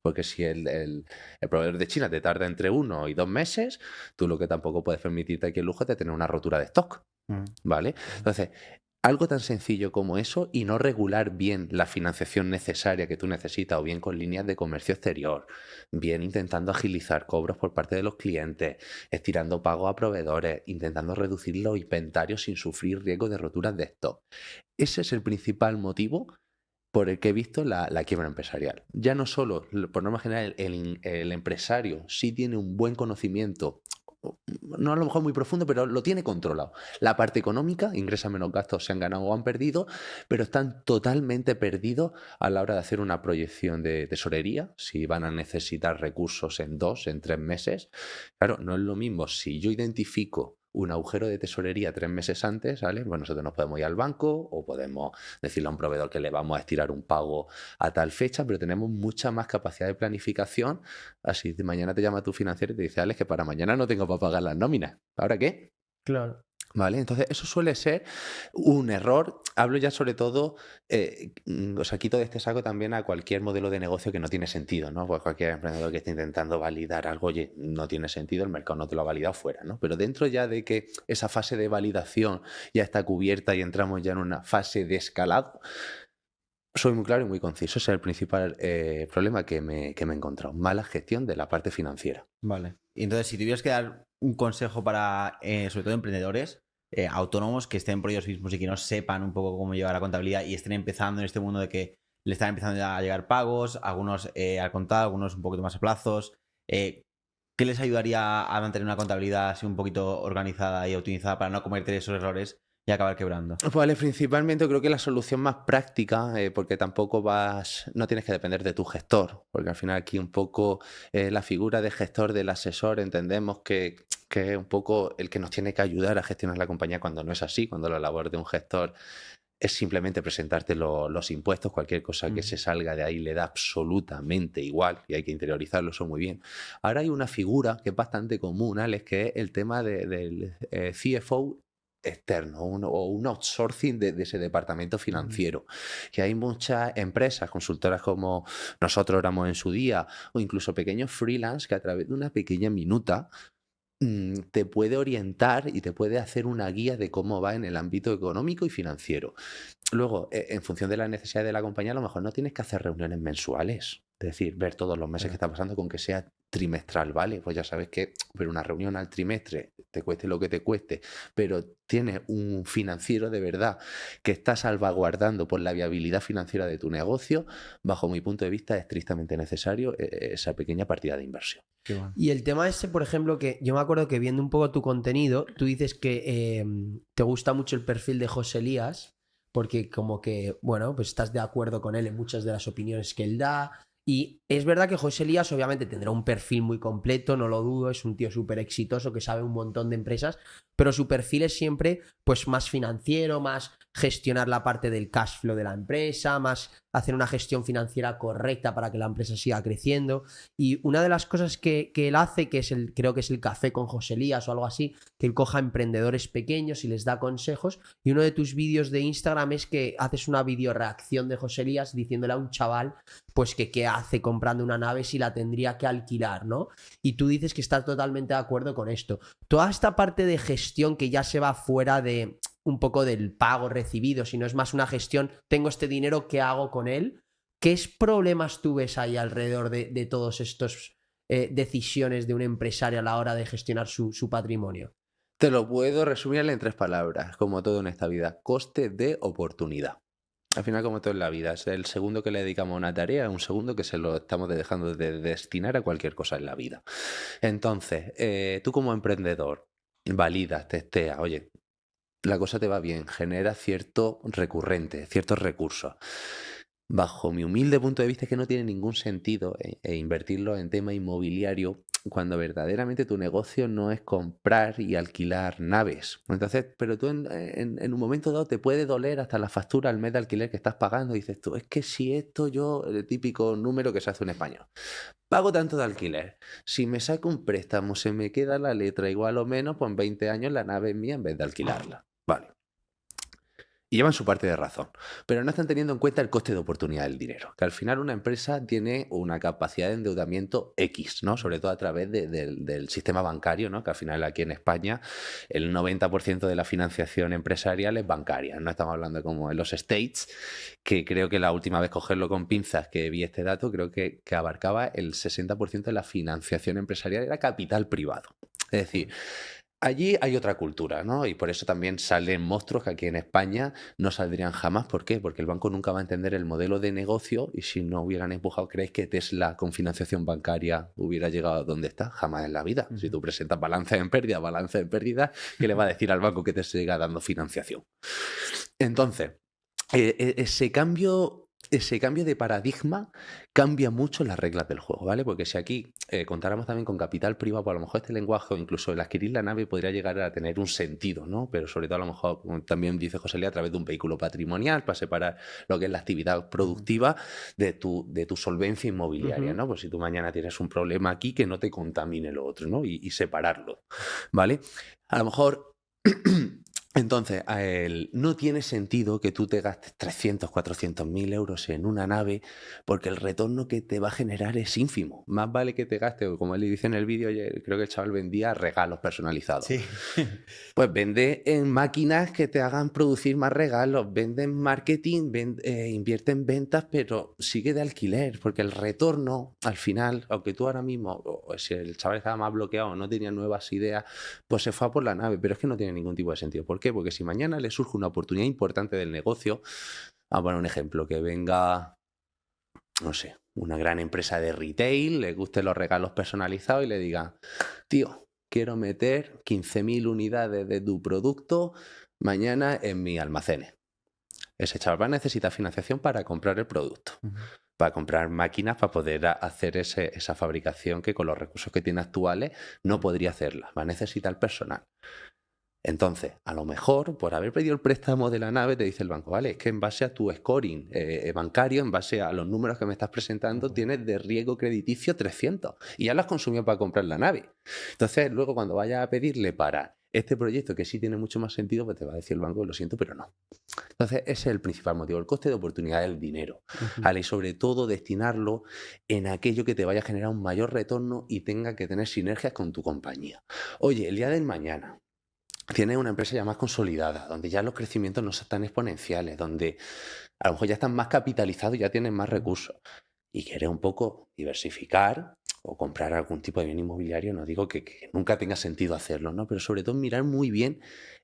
Porque si el proveedor de China te tarda entre 1 y 2 meses, tú lo que tampoco puedes permitirte aquí el lujo es de tener una rotura de stock. ¿Vale? Entonces, algo tan sencillo como eso y no regular bien la financiación necesaria que tú necesitas o bien con líneas de comercio exterior, bien intentando agilizar cobros por parte de los clientes, estirando pagos a proveedores, intentando reducir los inventarios sin sufrir riesgo de roturas de stock. Ese es el principal motivo por el que he visto la quiebra empresarial. Ya no solo, por norma general, el empresario sí tiene un buen conocimiento, no a lo mejor muy profundo, pero lo tiene controlado. La parte económica, ingresan menos gastos, se han ganado o han perdido, pero están totalmente perdidos a la hora de hacer una proyección de tesorería, si van a necesitar recursos en 2, en 3 meses. Claro, no es lo mismo si yo identifico un agujero de tesorería 3 meses antes, ¿vale? Bueno, nosotros nos podemos ir al banco o podemos decirle a un proveedor que le vamos a estirar un pago a tal fecha, pero tenemos mucha más capacidad de planificación. Así de mañana te llama tu financiero y te dice, Alex, que para mañana no tengo para pagar las nóminas. ¿Ahora qué? Claro. ¿Vale? Entonces, eso suele ser un error. Hablo ya sobre todo, o sea, quito de este saco también a cualquier modelo de negocio que no tiene sentido, ¿no? Pues cualquier emprendedor que esté intentando validar algo, oye, no tiene sentido, el mercado no te lo ha validado fuera, ¿no? Pero dentro ya de que esa fase de validación ya está cubierta y entramos ya en una fase de escalado, soy muy claro y muy conciso. Ese es el principal problema que me he encontrado. Mala gestión de la parte financiera. Vale. Y entonces, si tuvieras que dar un consejo para, sobre todo, emprendedores, autónomos que estén por ellos mismos y que no sepan un poco cómo llevar la contabilidad y estén empezando en este mundo de que le están empezando a llegar pagos, algunos al contado, algunos un poquito más a plazos. ¿Qué les ayudaría a mantener una contabilidad así un poquito organizada y optimizada para no cometer esos errores y acabar quebrando? Vale, principalmente creo que la solución más práctica, porque tampoco no tienes que depender de tu gestor, porque al final aquí un poco la figura de gestor, del asesor, entendemos que es un poco el que nos tiene que ayudar a gestionar la compañía cuando no es así, cuando la labor de un gestor es simplemente presentarte los impuestos, cualquier cosa que se salga de ahí le da absolutamente igual y hay que interiorizarlo eso muy bien. Ahora hay una figura que es bastante común, Alex, que es el tema del CFO externo o un outsourcing de ese departamento financiero. Que hay muchas empresas, consultoras como nosotros éramos en su día, o incluso pequeños freelance que a través de una pequeña minuta te puede orientar y te puede hacer una guía de cómo va en el ámbito económico y financiero. Luego, en función de las necesidades de la compañía, a lo mejor no tienes que hacer reuniones mensuales. Es decir, ver todos los meses que está pasando con que sea trimestral, ¿vale? Pues ya sabes que pero una reunión al trimestre, te cueste lo que te cueste, pero tienes un financiero de verdad que está salvaguardando por la viabilidad financiera de tu negocio, bajo mi punto de vista es estrictamente necesario esa pequeña partida de inversión. Y el tema ese, por ejemplo, que yo me acuerdo que viendo un poco tu contenido, tú dices que te gusta mucho el perfil de José Elías, porque como que, bueno, pues estás de acuerdo con él en muchas de las opiniones que él da. Y es verdad que José Elías obviamente tendrá un perfil muy completo, no lo dudo, es un tío súper exitoso que sabe un montón de empresas, pero su perfil es siempre pues más financiero, más gestionar la parte del cash flow de la empresa, más hacer una gestión financiera correcta para que la empresa siga creciendo. Y una de las cosas que él hace, que es creo que es el café con José Elías o algo así, que él coja emprendedores pequeños y les da consejos, y uno de tus vídeos de Instagram es que haces una video reacción de José Elías diciéndole a un chaval pues que qué hace comprando una nave si la tendría que alquilar, ¿no? Y tú dices que estás totalmente de acuerdo con esto. Toda esta parte de gestión que ya se va fuera de un poco del pago recibido, sino es más una gestión, tengo este dinero, ¿qué hago con él? ¿Qué problemas tú ves ahí alrededor de todos estos decisiones de un empresario a la hora de gestionar su patrimonio? Te lo puedo resumir en 3 palabras, como todo en esta vida: coste de oportunidad. Al final, como todo en la vida, es el segundo que le dedicamos a una tarea, un segundo que se lo estamos dejando de destinar a cualquier cosa en la vida. Entonces, tú como emprendedor, validas, testeas, oye, la cosa te va bien, genera cierto recurrente, ciertos recursos. Bajo mi humilde punto de vista es que no tiene ningún sentido invertirlo en tema inmobiliario cuando verdaderamente tu negocio no es comprar y alquilar naves. Entonces, pero tú en un momento dado te puede doler hasta la factura al mes de alquiler que estás pagando y dices tú, es que si esto yo, el típico número que se hace en español, pago tanto de alquiler, si me saco un préstamo se me queda la letra igual o menos, pues en 20 años la nave es mía en vez de alquilarla. Vale. Y llevan su parte de razón, pero no están teniendo en cuenta el coste de oportunidad del dinero, que al final una empresa tiene una capacidad de endeudamiento X, ¿no? Sobre todo a través del sistema bancario, ¿no? Que al final aquí en España el 90% de la financiación empresarial es bancaria, no estamos hablando como en los States, que creo que la última vez cogerlo con pinzas que vi este dato, creo que abarcaba el 60% de la financiación empresarial era capital privado. Es decir, allí hay otra cultura, ¿no? Y por eso también salen monstruos que aquí en España no saldrían jamás. ¿Por qué? Porque el banco nunca va a entender el modelo de negocio y si no hubieran empujado, ¿creéis que Tesla con financiación bancaria hubiera llegado a donde está? Jamás en la vida. Si tú presentas balance en pérdida, ¿qué le va a decir al banco que te siga dando financiación? Entonces, ese cambio de paradigma cambia mucho las reglas del juego, ¿vale? Porque si aquí contáramos también con capital privado, pues a lo mejor este lenguaje o incluso el adquirir la nave podría llegar a tener un sentido, ¿no? Pero sobre todo a lo mejor, como también dice José Elías, a través de un vehículo patrimonial para separar lo que es la actividad productiva de tu solvencia inmobiliaria, ¿no? Pues si tú mañana tienes un problema aquí, que no te contamine lo otro, ¿no? Y separarlo, ¿vale? A lo mejor... Entonces, no tiene sentido que tú te gastes 300, 400.000 euros en una nave porque el retorno que te va a generar es ínfimo. Más vale que te gastes, como él le dice en el vídeo, creo que el chaval vendía regalos personalizados. Sí. Pues vende en máquinas que te hagan producir más regalos, vende en marketing, invierte en ventas, pero sigue de alquiler, porque el retorno, al final, aunque tú ahora mismo, o si el chaval estaba más bloqueado o no tenía nuevas ideas, pues se fue a por la nave, pero es que no tiene ningún tipo de sentido. ¿Por ¿Por qué? Porque si mañana le surge una oportunidad importante del negocio, vamos a poner un ejemplo, que venga, no sé, una gran empresa de retail, le gusten los regalos personalizados y le diga, tío, quiero meter 15.000 unidades de tu producto mañana en mis almacenes. Ese chaval va a necesitar financiación para comprar el producto, para comprar máquinas para poder hacer esa fabricación que con los recursos que tiene actuales no podría hacerla. Va a necesitar personal. Entonces, a lo mejor, por haber pedido el préstamo de la nave, te dice el banco, vale, es que en base a tu scoring bancario, en base a los números que me estás presentando, tienes de riesgo crediticio 300 y ya lo has consumido para comprar la nave. Entonces, luego cuando vayas a pedirle para este proyecto, que sí tiene mucho más sentido, pues te va a decir el banco, lo siento, pero no. Entonces, ese es el principal motivo, el coste de oportunidad del dinero. ¿Vale? Y sobre todo, destinarlo en aquello que te vaya a generar un mayor retorno y tenga que tener sinergias con tu compañía. Oye, el día del mañana tienes una empresa ya más consolidada, donde ya los crecimientos no son tan exponenciales, donde a lo mejor ya están más capitalizados y ya tienen más recursos. Y quieres un poco diversificar o comprar algún tipo de bien inmobiliario, no digo que nunca tenga sentido hacerlo, ¿no? Pero sobre todo mirar muy bien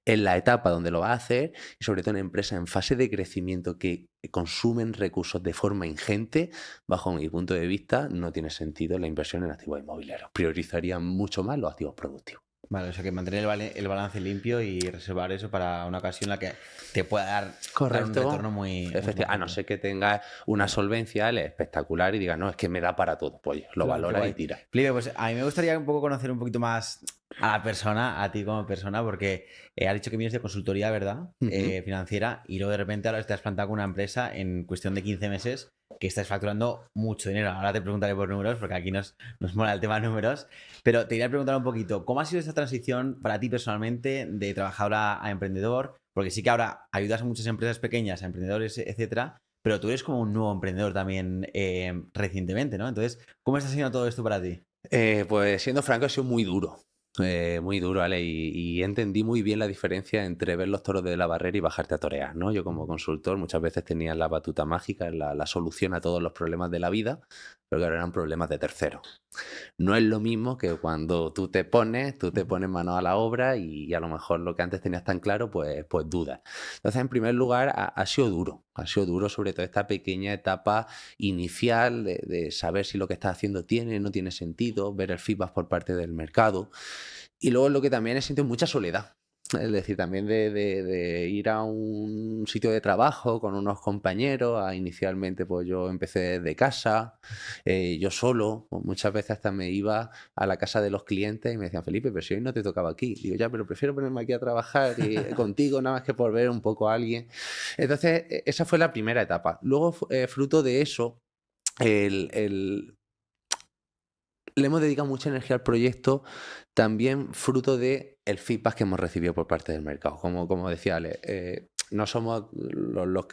en la etapa donde lo vas a hacer y sobre todo en empresas en fase de crecimiento que consumen recursos de forma ingente, bajo mi punto de vista, no tiene sentido la inversión en activos inmobiliarios. Priorizaría mucho más los activos productivos. Vale, o sea que mantener el balance limpio y reservar eso para una ocasión en la que te pueda dar un retorno muy... Efectivamente, a no ser que tengas una solvencia espectacular y digas, no, es que me da para todo, pues lo valora y tira. Felipe, pues a mí me gustaría un poco conocer un poquito más a la persona, a ti como persona, porque has dicho que vienes de consultoría, ¿verdad? Financiera, y luego de repente ahora te has plantado con una empresa en cuestión de 15 meses que estás facturando mucho dinero. Ahora te preguntaré por números, porque aquí nos mola el tema de números, pero te iría a preguntar un poquito, ¿cómo ha sido esta transición para ti personalmente de trabajador a emprendedor? Porque sí que ahora ayudas a muchas empresas pequeñas, a emprendedores, etcétera, pero tú eres como un nuevo emprendedor también recientemente, ¿no? Entonces, ¿cómo está siendo todo esto para ti? Pues siendo franco, ha sido muy duro. Muy duro, ¿vale? Y entendí muy bien la diferencia entre ver los toros de la barrera y bajarte a torear, ¿no? Yo como consultor muchas veces tenía la batuta mágica, la solución a todos los problemas de la vida, pero que ahora eran problemas de terceros. No es lo mismo que cuando tú te pones manos a la obra y a lo mejor lo que antes tenías tan claro, pues dudas. Entonces, en primer lugar, ha sido duro sobre todo esta pequeña etapa inicial de saber si lo que estás haciendo tiene o no tiene sentido, ver el feedback por parte del mercado. Y luego lo que también he sentido mucha soledad. Es decir, también de ir a un sitio de trabajo con unos compañeros. Inicialmente pues yo empecé desde casa, yo solo. Muchas veces hasta me iba a la casa de los clientes y me decían, Felipe, pero si hoy no te tocaba aquí. Digo, ya, pero prefiero ponerme aquí a trabajar y, contigo nada más que por ver un poco a alguien. Entonces, esa fue la primera etapa. Luego, fruto de eso, le hemos dedicado mucha energía al proyecto, también fruto del feedback que hemos recibido por parte del mercado. Como decía Ale, no somos los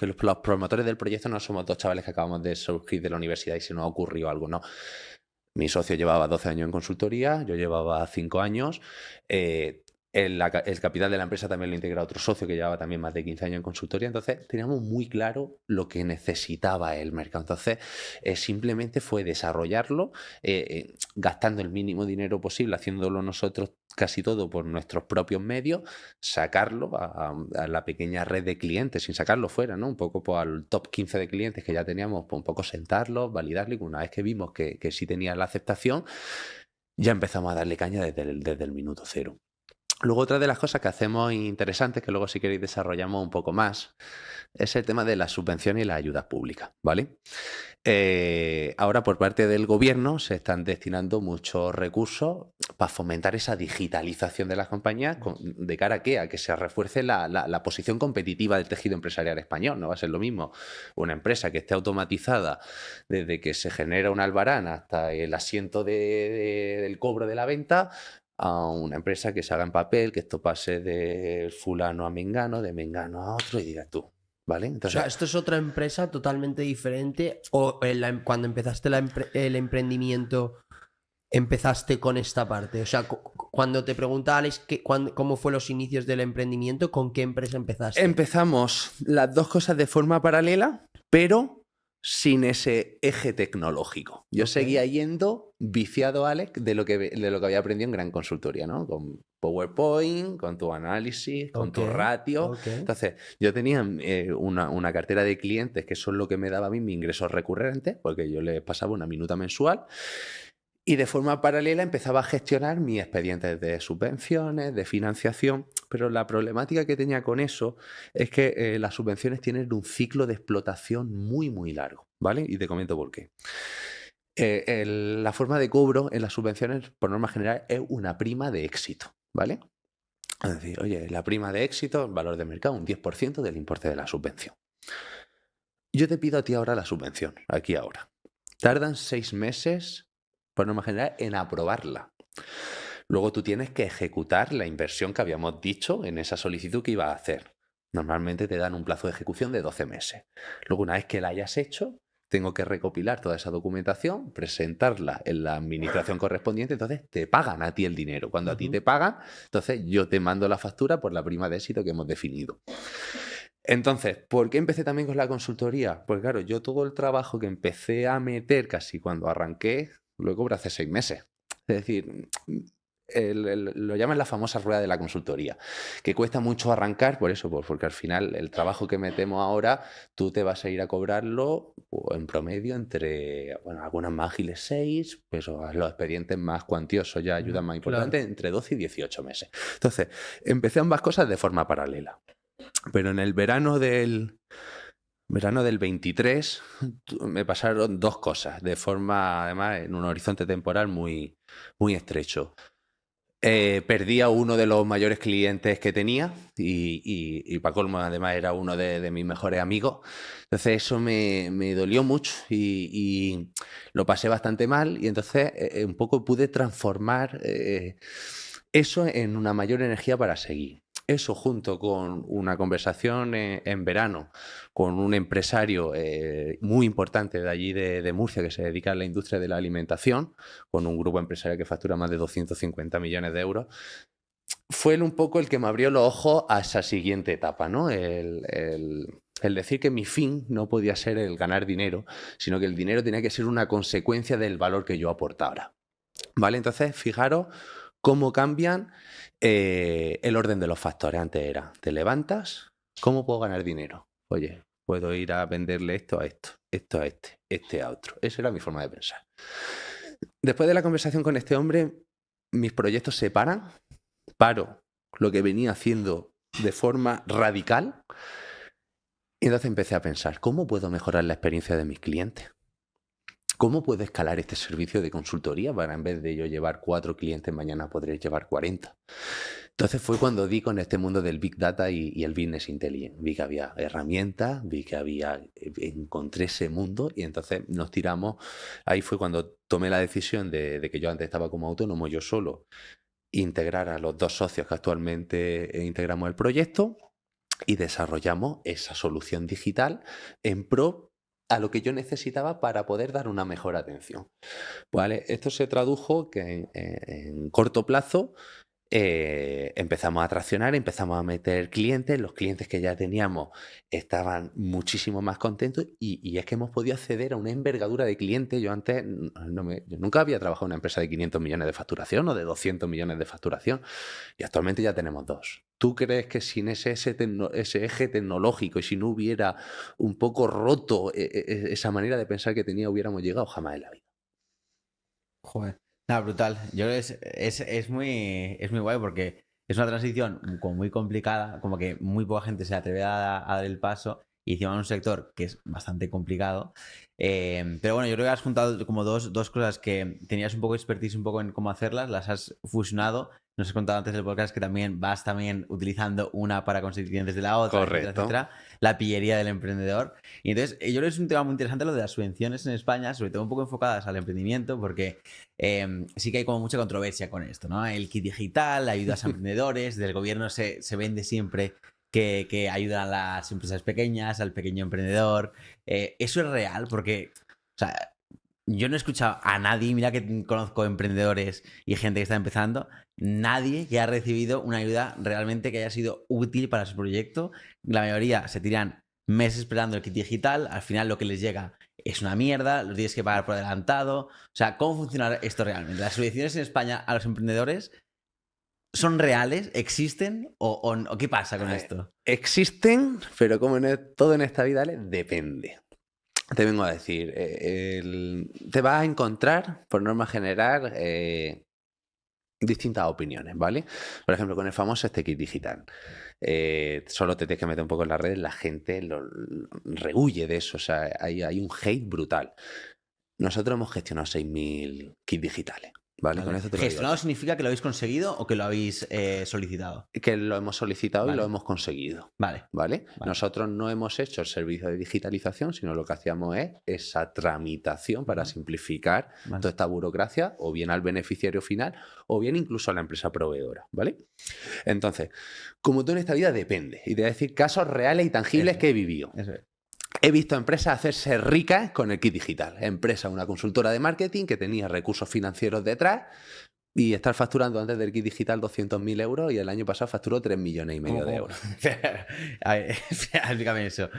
promotores del proyecto, no somos dos chavales que acabamos de surgir de la universidad y se nos ha ocurrido algo, no. Mi socio llevaba 12 años en consultoría, yo llevaba 5 años. El capital de la empresa también lo integra otro socio que llevaba también más de 15 años en consultoría. Entonces teníamos muy claro lo que necesitaba el mercado. Entonces simplemente fue desarrollarlo, gastando el mínimo dinero posible, haciéndolo nosotros casi todo por nuestros propios medios, sacarlo a la pequeña red de clientes, sin sacarlo fuera, ¿no? Un poco pues, al top 15 de clientes que ya teníamos, pues, un poco sentarlos, validarlo, y una vez que vimos que sí tenía la aceptación, ya empezamos a darle caña desde el minuto cero. Luego, otra de las cosas que hacemos interesantes, que luego si queréis desarrollamos un poco más, es el tema de las subvenciones y las ayudas públicas, ¿vale? Ahora por parte del gobierno se están destinando muchos recursos para fomentar esa digitalización de las compañías de cara a que se refuerce la posición competitiva del tejido empresarial español. No va a ser lo mismo una empresa que esté automatizada desde que se genera un albarán hasta el asiento del cobro de la venta, a una empresa que se haga en papel, que esto pase de fulano a mengano, de mengano a otro, y digas tú, ¿vale? Entonces, o sea, ¿esto es otra empresa totalmente diferente? ¿O cuando empezaste el emprendimiento empezaste con esta parte? O sea, cuando te pregunta Alex cómo fue los inicios del emprendimiento, ¿con qué empresa empezaste? Empezamos las dos cosas de forma paralela, pero sin ese eje tecnológico. Yo seguía yendo viciado, Alex, de lo que había aprendido en gran consultoría, ¿no? Con PowerPoint, con tu análisis, con tu Ok, ratio. ok. Entonces, yo tenía una cartera de clientes que son lo que me daba a mí mi ingreso recurrente, porque yo les pasaba una minuta mensual. Y de forma paralela empezaba a gestionar mis expedientes de subvenciones, de financiación, pero la problemática que tenía con eso es que las subvenciones tienen un ciclo de explotación muy, muy largo, ¿vale? Y te comento por qué. La forma de cobro en las subvenciones, por norma general, es una prima de éxito, ¿vale? Es decir, oye, la prima de éxito, valor de mercado, un 10% del importe de la subvención. Yo te pido a ti ahora la subvención, aquí ahora. Tardan 6 meses, por norma general, en aprobarla. Luego tú tienes que ejecutar la inversión que habíamos dicho en esa solicitud que ibas a hacer. Normalmente te dan un plazo de ejecución de 12 meses. Luego, una vez que la hayas hecho, tengo que recopilar toda esa documentación, presentarla en la administración correspondiente, entonces te pagan a ti el dinero. Cuando a ti te pagan, entonces yo te mando la factura por la prima de éxito que hemos definido. Entonces, ¿por qué empecé también con la consultoría? Pues claro, yo todo el trabajo que empecé a meter casi cuando arranqué, lo cobro hace 6 meses. Es decir, lo llaman la famosa rueda de la consultoría, que cuesta mucho arrancar, por eso, porque al final el trabajo que metemos ahora, tú te vas a ir a cobrarlo en promedio entre, bueno, algunas más ágiles 6, pues los expedientes más cuantiosos ya ayudan más importantes, entre 12 y 18 meses. Entonces, empecé ambas cosas de forma paralela. Pero en el verano del 23 me pasaron 2 cosas, de forma, además, en un horizonte temporal muy, muy estrecho. Perdí a uno de los mayores clientes que tenía y para colmo, además, era uno de mis mejores amigos. Entonces eso me dolió mucho y lo pasé bastante mal y entonces un poco pude transformar eso en una mayor energía para seguir. Eso junto con una conversación en verano con un empresario muy importante de allí de Murcia que se dedica a la industria de la alimentación, con un grupo empresarial que factura más de 250 millones de euros, fue él un poco el que me abrió los ojos a esa siguiente etapa, ¿no? El decir que mi fin no podía ser el ganar dinero, sino que el dinero tenía que ser una consecuencia del valor que yo aportara. ¿Vale? Entonces, fijaros cómo cambian el orden de los factores. Antes era, te levantas, ¿cómo puedo ganar dinero? Oye, puedo ir a venderle esto a este a otro. Esa era mi forma de pensar. Después de la conversación con este hombre, mis proyectos se paran, paro lo que venía haciendo de forma radical y entonces empecé a pensar, ¿cómo puedo mejorar la experiencia de mis clientes? ¿Cómo puedo escalar este servicio de consultoría para en vez de yo llevar 4 clientes, mañana podré llevar 40? Entonces fue cuando di con este mundo del Big Data y el Business Intelligence. Vi que había herramientas, encontré ese mundo y entonces nos tiramos. Ahí fue cuando tomé la decisión de que yo antes estaba como autónomo, yo solo, integrar a los 2 socios que actualmente integramos el proyecto y desarrollamos esa solución digital en pro a lo que yo necesitaba para poder dar una mejor atención. ¿Vale? Esto se tradujo que en corto plazo empezamos a traccionar, empezamos a meter clientes, los clientes que ya teníamos estaban muchísimo más contentos y es que hemos podido acceder a una envergadura de clientes. Yo antes yo nunca había trabajado en una empresa de 500 millones de facturación o de 200 millones de facturación y actualmente ya tenemos 2. ¿Tú crees que sin ese eje tecnológico y si no hubiera un poco roto esa manera de pensar que tenía, hubiéramos llegado? Jamás en la vida. Joder. Nada, brutal. Yo creo que es muy guay porque es una transición como muy complicada, como que muy poca gente se atreve a dar el paso y encima en un sector que es bastante complicado. Pero bueno, yo creo que has juntado como dos cosas que tenías un poco de expertise un poco en cómo hacerlas, las has fusionado. Nos has contado antes del podcast que también vas utilizando una para conseguir clientes de la otra, Correcto. etcétera. La pillería del emprendedor. Y entonces, yo creo que es un tema muy interesante lo de las subvenciones en España, sobre todo un poco enfocadas al emprendimiento, porque sí que hay como mucha controversia con esto, ¿no? El kit digital, ayudas a emprendedores, del gobierno se vende siempre que ayudan a las empresas pequeñas, al pequeño emprendedor. ¿Eso es real? Porque, o sea, yo no he escuchado a nadie, mira que conozco emprendedores y gente que está empezando, nadie que ha recibido una ayuda realmente que haya sido útil para su proyecto. La mayoría se tiran meses esperando el kit digital, al final lo que les llega es una mierda, lo tienes que pagar por adelantado. O sea, ¿cómo funciona esto realmente? Las subvenciones en España a los emprendedores ¿Son reales? ¿Existen? ¿O qué pasa con esto? Existen, pero como todo en esta vida, depende. Te vengo a decir, te vas a encontrar, por norma general, distintas opiniones, ¿vale? Por ejemplo, con el famoso kit digital. Solo te tienes que meter un poco en las redes, la gente rehuye de eso, o sea, hay un hate brutal. Nosotros hemos gestionado 6.000 kits digitales, ¿vale? Con eso te lo digo. ¿Gestionado significa que lo habéis conseguido o que lo habéis solicitado? Que lo hemos solicitado Vale. y lo hemos conseguido. Vale. ¿Vale? Nosotros no hemos hecho el servicio de digitalización, sino lo que hacíamos es esa tramitación para simplificar Vale. toda esta burocracia, o bien al beneficiario final, o bien incluso a la empresa proveedora, ¿vale? Entonces, como todo en esta vida depende, y te voy a decir casos reales y tangibles que he vivido. Eso es. He visto empresas hacerse ricas con el kit digital. Empresa, una consultora de marketing que tenía recursos financieros detrás y estar facturando antes del kit digital 200.000 euros y el año pasado facturó 3,5 millones de euros. A ver, explícame eso.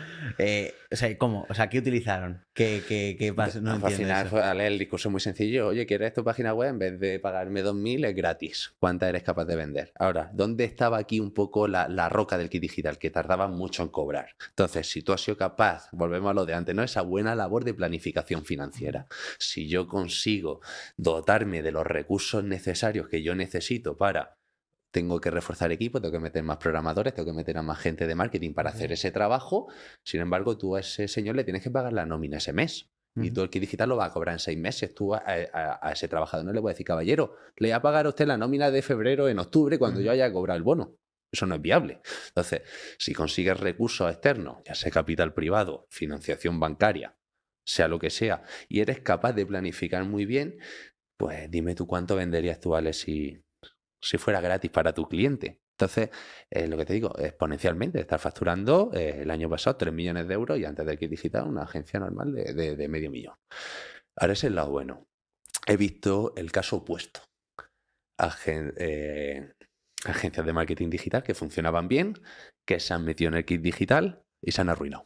O sea, ¿cómo? O sea, ¿qué utilizaron? ¿Qué pasa? No Al entiendo final, eso. vale, el discurso es muy sencillo. Oye, ¿quieres tu página web? En vez de pagarme 2.000 es gratis. ¿Cuánta eres capaz de vender? Ahora, ¿dónde estaba aquí un poco la roca del kit digital? Que tardaba mucho en cobrar. Entonces, si tú has sido capaz, volvemos a lo de antes, ¿no? Esa buena labor de planificación financiera. Si yo consigo dotarme de los recursos necesarios que yo necesito para... Tengo que reforzar equipo, tengo que meter más programadores, tengo que meter a más gente de marketing para hacer ese trabajo. Sin embargo, tú a ese señor le tienes que pagar la nómina ese mes. Y tú el kit digital lo vas a cobrar en 6 meses. Tú a ese trabajador no le puedes decir, caballero, le voy a pagar a usted la nómina de febrero en octubre cuando yo haya cobrado el bono. Eso no es viable. Entonces, si consigues recursos externos, ya sea capital privado, financiación bancaria, sea lo que sea, y eres capaz de planificar muy bien, pues dime tú cuánto venderías tú, Alex, si fuera gratis para tu cliente. Entonces, lo que te digo, exponencialmente, estar facturando el año pasado 3 millones de euros y antes del kit digital una agencia normal de 500.000. Ahora ese es el lado bueno. He visto el caso opuesto. Agencias de marketing digital que funcionaban bien, que se han metido en el kit digital y se han arruinado.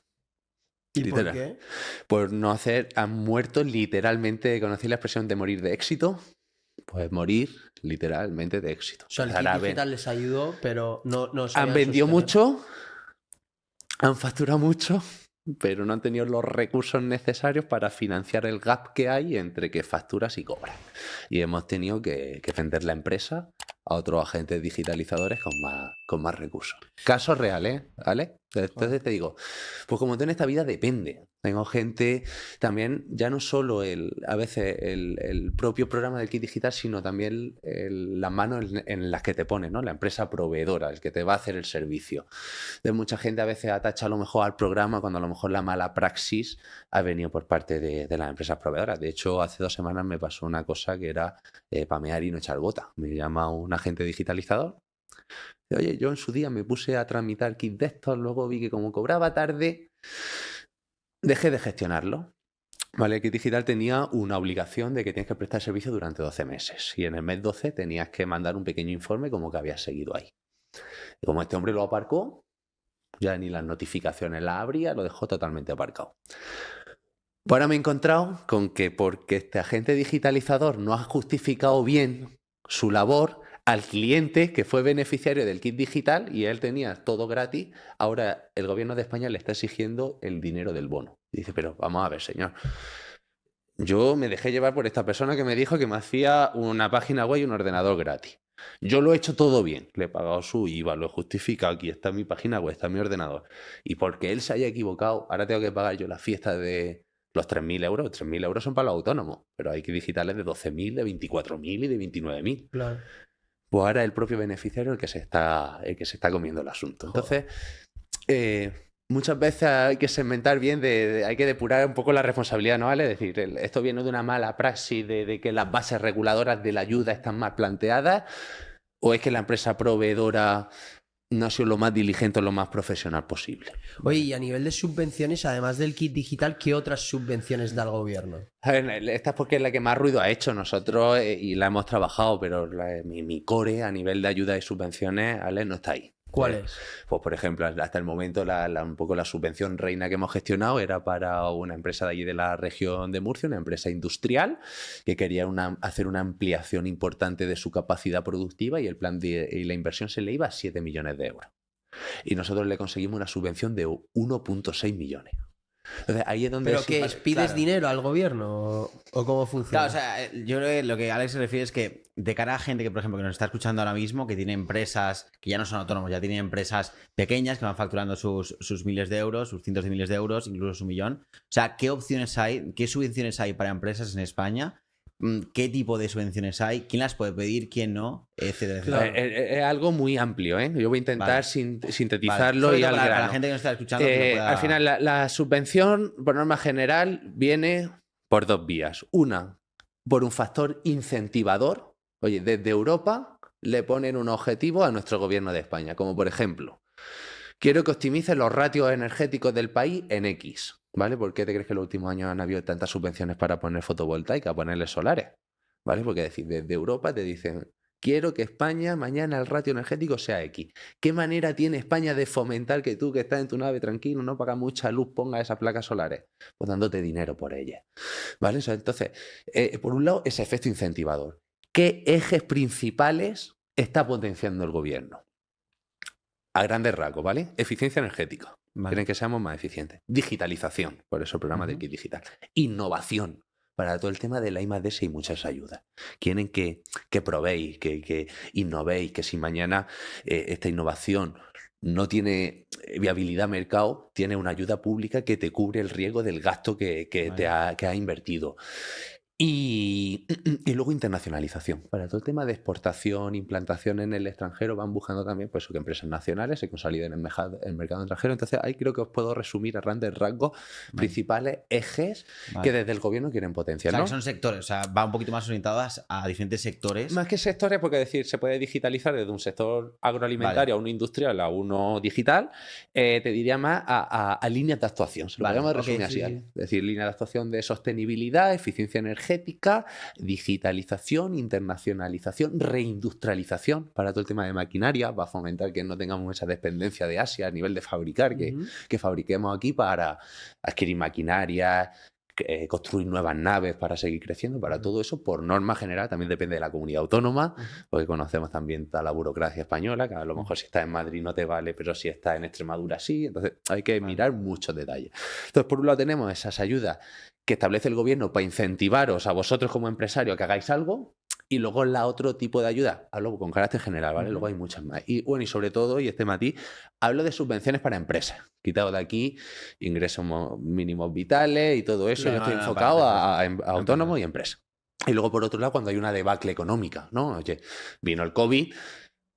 ¿Y por Literal. qué? Por no hacer, han muerto literalmente, ¿conocéis la expresión de morir de éxito? Pues morir literalmente de éxito. O sea, el Ahora kit digital les ayudó, pero no han sabían vendido sostener. mucho, han facturado mucho, pero no han tenido los recursos necesarios para financiar el gap que hay entre que facturas y cobras. Y hemos tenido que vender la empresa a otros agentes digitalizadores con más recursos. Casos reales, ¿vale? Entonces te digo, pues como todo en esta vida depende. Tengo gente también, ya no solo a veces el propio programa del kit digital, sino también las manos en las que te pones, ¿no? La empresa proveedora, el que te va a hacer el servicio. Entonces, mucha gente a veces atacha a lo mejor al programa cuando a lo mejor la mala praxis ha venido por parte de las empresas proveedoras. De hecho, hace 2 semanas me pasó una cosa que era pamear y no echar gota. Me llama un agente digitalizador. Oye, yo en su día me puse a tramitar kits de estos, luego vi que como cobraba tarde, dejé de gestionarlo. Vale, el kit digital tenía una obligación de que tienes que prestar servicio durante 12 meses. Y en el mes 12 tenías que mandar un pequeño informe como que habías seguido ahí. Y como este hombre lo aparcó, ya ni las notificaciones las abría, lo dejó totalmente aparcado. Pues ahora me he encontrado con que porque este agente digitalizador no ha justificado bien su labor al cliente que fue beneficiario del kit digital y él tenía todo gratis, ahora el gobierno de España le está exigiendo el dinero del bono. Y dice, pero vamos a ver, señor. Yo me dejé llevar por esta persona que me dijo que me hacía una página web y un ordenador gratis. Yo lo he hecho todo bien, le he pagado su IVA, lo he justificado, aquí está mi página web, está mi ordenador. Y porque él se haya equivocado, ahora tengo que pagar yo la fiesta de los 3.000 euros. 3.000 euros son para los autónomos, pero hay que digitales de 12.000, de 24.000 y de 29.000. Claro. Pues ahora el propio beneficiario el que se está comiendo el asunto. Entonces, muchas veces hay que segmentar bien, hay que depurar un poco la responsabilidad, ¿no? ¿Vale? Es decir, esto viene de una mala praxis de que las bases reguladoras de la ayuda están mal planteadas, o es que la empresa proveedora no ha sido lo más diligente o lo más profesional posible. Oye, y a nivel de subvenciones, además del kit digital, ¿qué otras subvenciones da el gobierno? A ver, esta es porque es la que más ruido ha hecho nosotros y la hemos trabajado, pero mi core a nivel de ayuda y subvenciones, ¿vale? No está ahí. ¿Cuál es? Pues, por ejemplo, hasta el momento un poco la subvención reina que hemos gestionado era para una empresa de allí de la región de Murcia, una empresa industrial que quería hacer una ampliación importante de su capacidad productiva y y la inversión se le iba a 7 millones de euros. Y nosotros le conseguimos una subvención de 1,6 millones. Entonces, ahí es donde... ¿Pero qué es? ¿Pides dinero al gobierno o cómo funciona? Claro, o sea, yo creo que lo que Alex se refiere es que de cara a gente que, por ejemplo, que nos está escuchando ahora mismo, que tiene empresas que ya no son autónomos, ya tienen empresas pequeñas que van facturando sus miles de euros, sus cientos de miles de euros, incluso su millón. O sea, ¿qué opciones hay, qué subvenciones hay para empresas en España? ¿Qué tipo de subvenciones hay? ¿Quién las puede pedir? ¿Quién no? Etcétera, etcétera. Claro. Es algo muy amplio, ¿eh? Yo voy a intentar sintetizarlo Sobre y todo al para grano. la gente que nos está escuchando. Que lo pueda... Al final, la subvención, por norma general, viene por dos vías. Una, por un factor incentivador. Oye, desde Europa le ponen un objetivo a nuestro gobierno de España, como por ejemplo, quiero que optimice los ratios energéticos del país en X. ¿Vale? ¿Por qué te crees que en los últimos años han habido tantas subvenciones para poner fotovoltaica, ponerle solares? ¿Vale? Porque decir, desde Europa te dicen, quiero que España mañana el ratio energético sea X. ¿Qué manera tiene España de fomentar que tú, que estás en tu nave tranquilo, no pagas mucha luz, pongas esas placas solares? Pues dándote dinero por ellas. ¿Vale? Entonces, por un lado, ese efecto incentivador. ¿Qué ejes principales está potenciando el gobierno? A grandes rasgos, ¿vale? Eficiencia energética. Vale. Quieren que seamos más eficientes. Digitalización, por eso el programa de Kit Digital. Innovación, para todo el tema de la I+D y muchas ayudas. Quieren que probéis, que innovéis, que si mañana esta innovación no tiene viabilidad mercado, tiene una ayuda pública que te cubre el riesgo del gasto que has invertido. Y luego internacionalización. Para todo el tema de exportación, implantación en el extranjero, van buscando también pues, que empresas nacionales se consoliden en el mercado extranjero. Entonces, ahí creo que os puedo resumir a grandes rasgos principales ejes que desde el gobierno quieren potenciar. O sea, ¿no? que son sectores, o sea, va un poquito más orientadas a diferentes sectores. Más que sectores, porque decir, se puede digitalizar desde un sector agroalimentario a uno industrial a uno digital, te diría más a líneas de actuación. Se lo podemos resumir así. Es decir, líneas de actuación de sostenibilidad, eficiencia energética, digitalización, internacionalización, reindustrialización para todo el tema de maquinaria, va a fomentar que no tengamos esa dependencia de Asia a nivel de fabricar, que fabriquemos aquí para adquirir maquinaria, construir nuevas naves para seguir creciendo, para todo eso, por norma general, también depende de la comunidad autónoma, porque conocemos también toda la burocracia española, que a lo mejor si estás en Madrid no te vale, pero si estás en Extremadura sí, entonces hay que mirar muchos detalles. Entonces, por un lado tenemos esas ayudas que establece el gobierno para incentivaros a vosotros como empresarios a que hagáis algo, y luego la otro tipo de ayuda, hablo con carácter general, ¿vale? Luego hay muchas más. Y bueno, y sobre todo, y este matiz, hablo de subvenciones para empresas. Quitado de aquí ingresos mínimos vitales y todo eso. Yo estoy enfocado a autónomos y empresas. Y luego, por otro lado, cuando hay una debacle económica, ¿no? Oye, vino el COVID,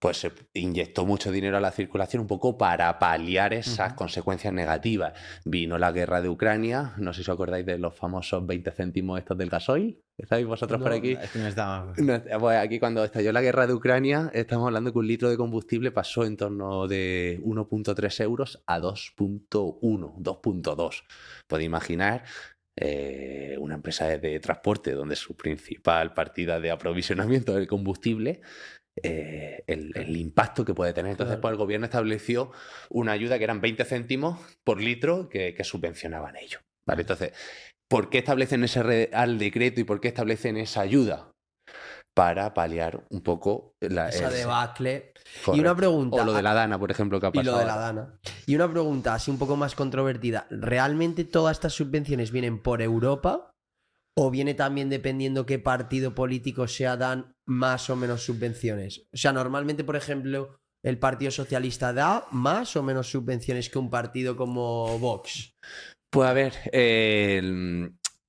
pues se inyectó mucho dinero a la circulación un poco para paliar esas consecuencias negativas. Vino la guerra de Ucrania, no sé si os acordáis de los famosos 20 céntimos estos del gasoil. ¿Estáis vosotros por aquí? Es que no estaba... Pues aquí cuando estalló la guerra de Ucrania, estamos hablando que un litro de combustible pasó en torno de 1,3 euros a 2,1, 2,2. Podéis imaginar una empresa de transporte donde su principal partida de aprovisionamiento es el combustible, el impacto que puede tener. Entonces, pues el gobierno estableció una ayuda que eran 20 céntimos por litro que subvencionaban ellos. ¿Vale? Entonces, ¿por qué establecen ese Real Decreto y por qué establecen esa ayuda? Para paliar un poco esa debacle. Correcto. Y una pregunta. O lo de la Dana, por ejemplo, que ha pasado. Y lo de la Dana. Y una pregunta así un poco más controvertida. ¿Realmente todas estas subvenciones vienen por Europa? ¿O viene también dependiendo qué partido político sea dan más o menos subvenciones? O sea, normalmente, por ejemplo, el Partido Socialista da más o menos subvenciones que un partido como Vox. Pues a ver,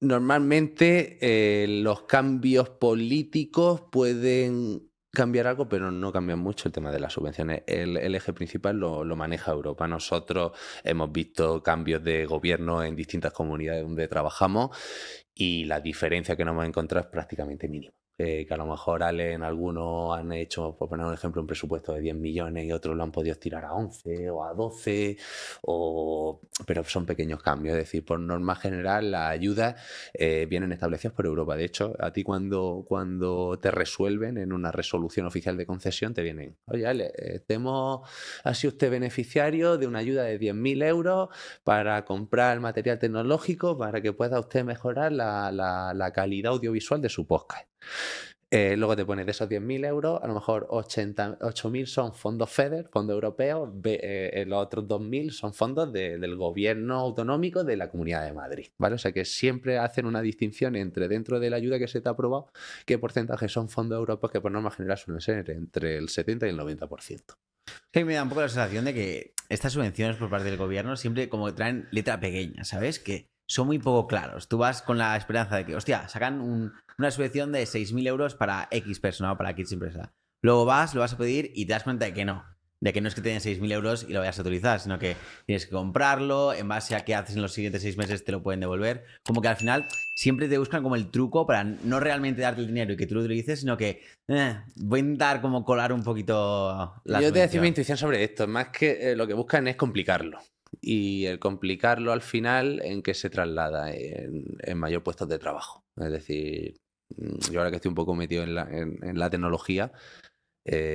normalmente los cambios políticos pueden cambiar algo, pero no cambian mucho el tema de las subvenciones. El eje principal lo maneja Europa. Nosotros hemos visto cambios de gobierno en distintas comunidades donde trabajamos y la diferencia que nos hemos encontrado es prácticamente mínima. que a lo mejor algunos han hecho, por poner un ejemplo, un presupuesto de 10 millones y otros lo han podido estirar a 11 o a 12, pero son pequeños cambios. Es decir, por norma general, las ayudas vienen establecidas por Europa. De hecho, a ti cuando te resuelven en una resolución oficial de concesión, te vienen, oye, Ale, ha sido usted beneficiario de una ayuda de 10.000 euros para comprar material tecnológico para que pueda usted mejorar la calidad audiovisual de su podcast. Luego te pones de esos 10.000 euros, a lo mejor 8.000 son fondos FEDER, fondos europeos, los otros 2.000 son fondos del gobierno autonómico de la Comunidad de Madrid, ¿vale? O sea que siempre hacen una distinción entre dentro de la ayuda que se te ha aprobado, qué porcentaje son fondos europeos, que por norma general suelen ser entre el 70 y el 90%. Sí, me da un poco la sensación de que estas subvenciones por parte del gobierno siempre como que traen letra pequeña, ¿sabes? Que son muy poco claros. Tú vas con la esperanza de que, hostia, sacan una subvención de 6.000 euros para X persona o para X empresa. Luego lo vas a pedir y te das cuenta de que no es que te den 6.000 euros y lo vayas a utilizar, sino que tienes que comprarlo, en base a qué haces en los siguientes 6 meses te lo pueden devolver. Como que al final siempre te buscan como el truco para no realmente darte el dinero y que tú lo utilices, sino que voy a intentar como colar un poquito la Yo te voy a decir subvención. mi intuición sobre esto. Más que lo que buscan es complicarlo. Y el complicarlo al final, ¿en qué se traslada? En mayor puestos de trabajo. Es decir, yo ahora que estoy un poco metido en la tecnología,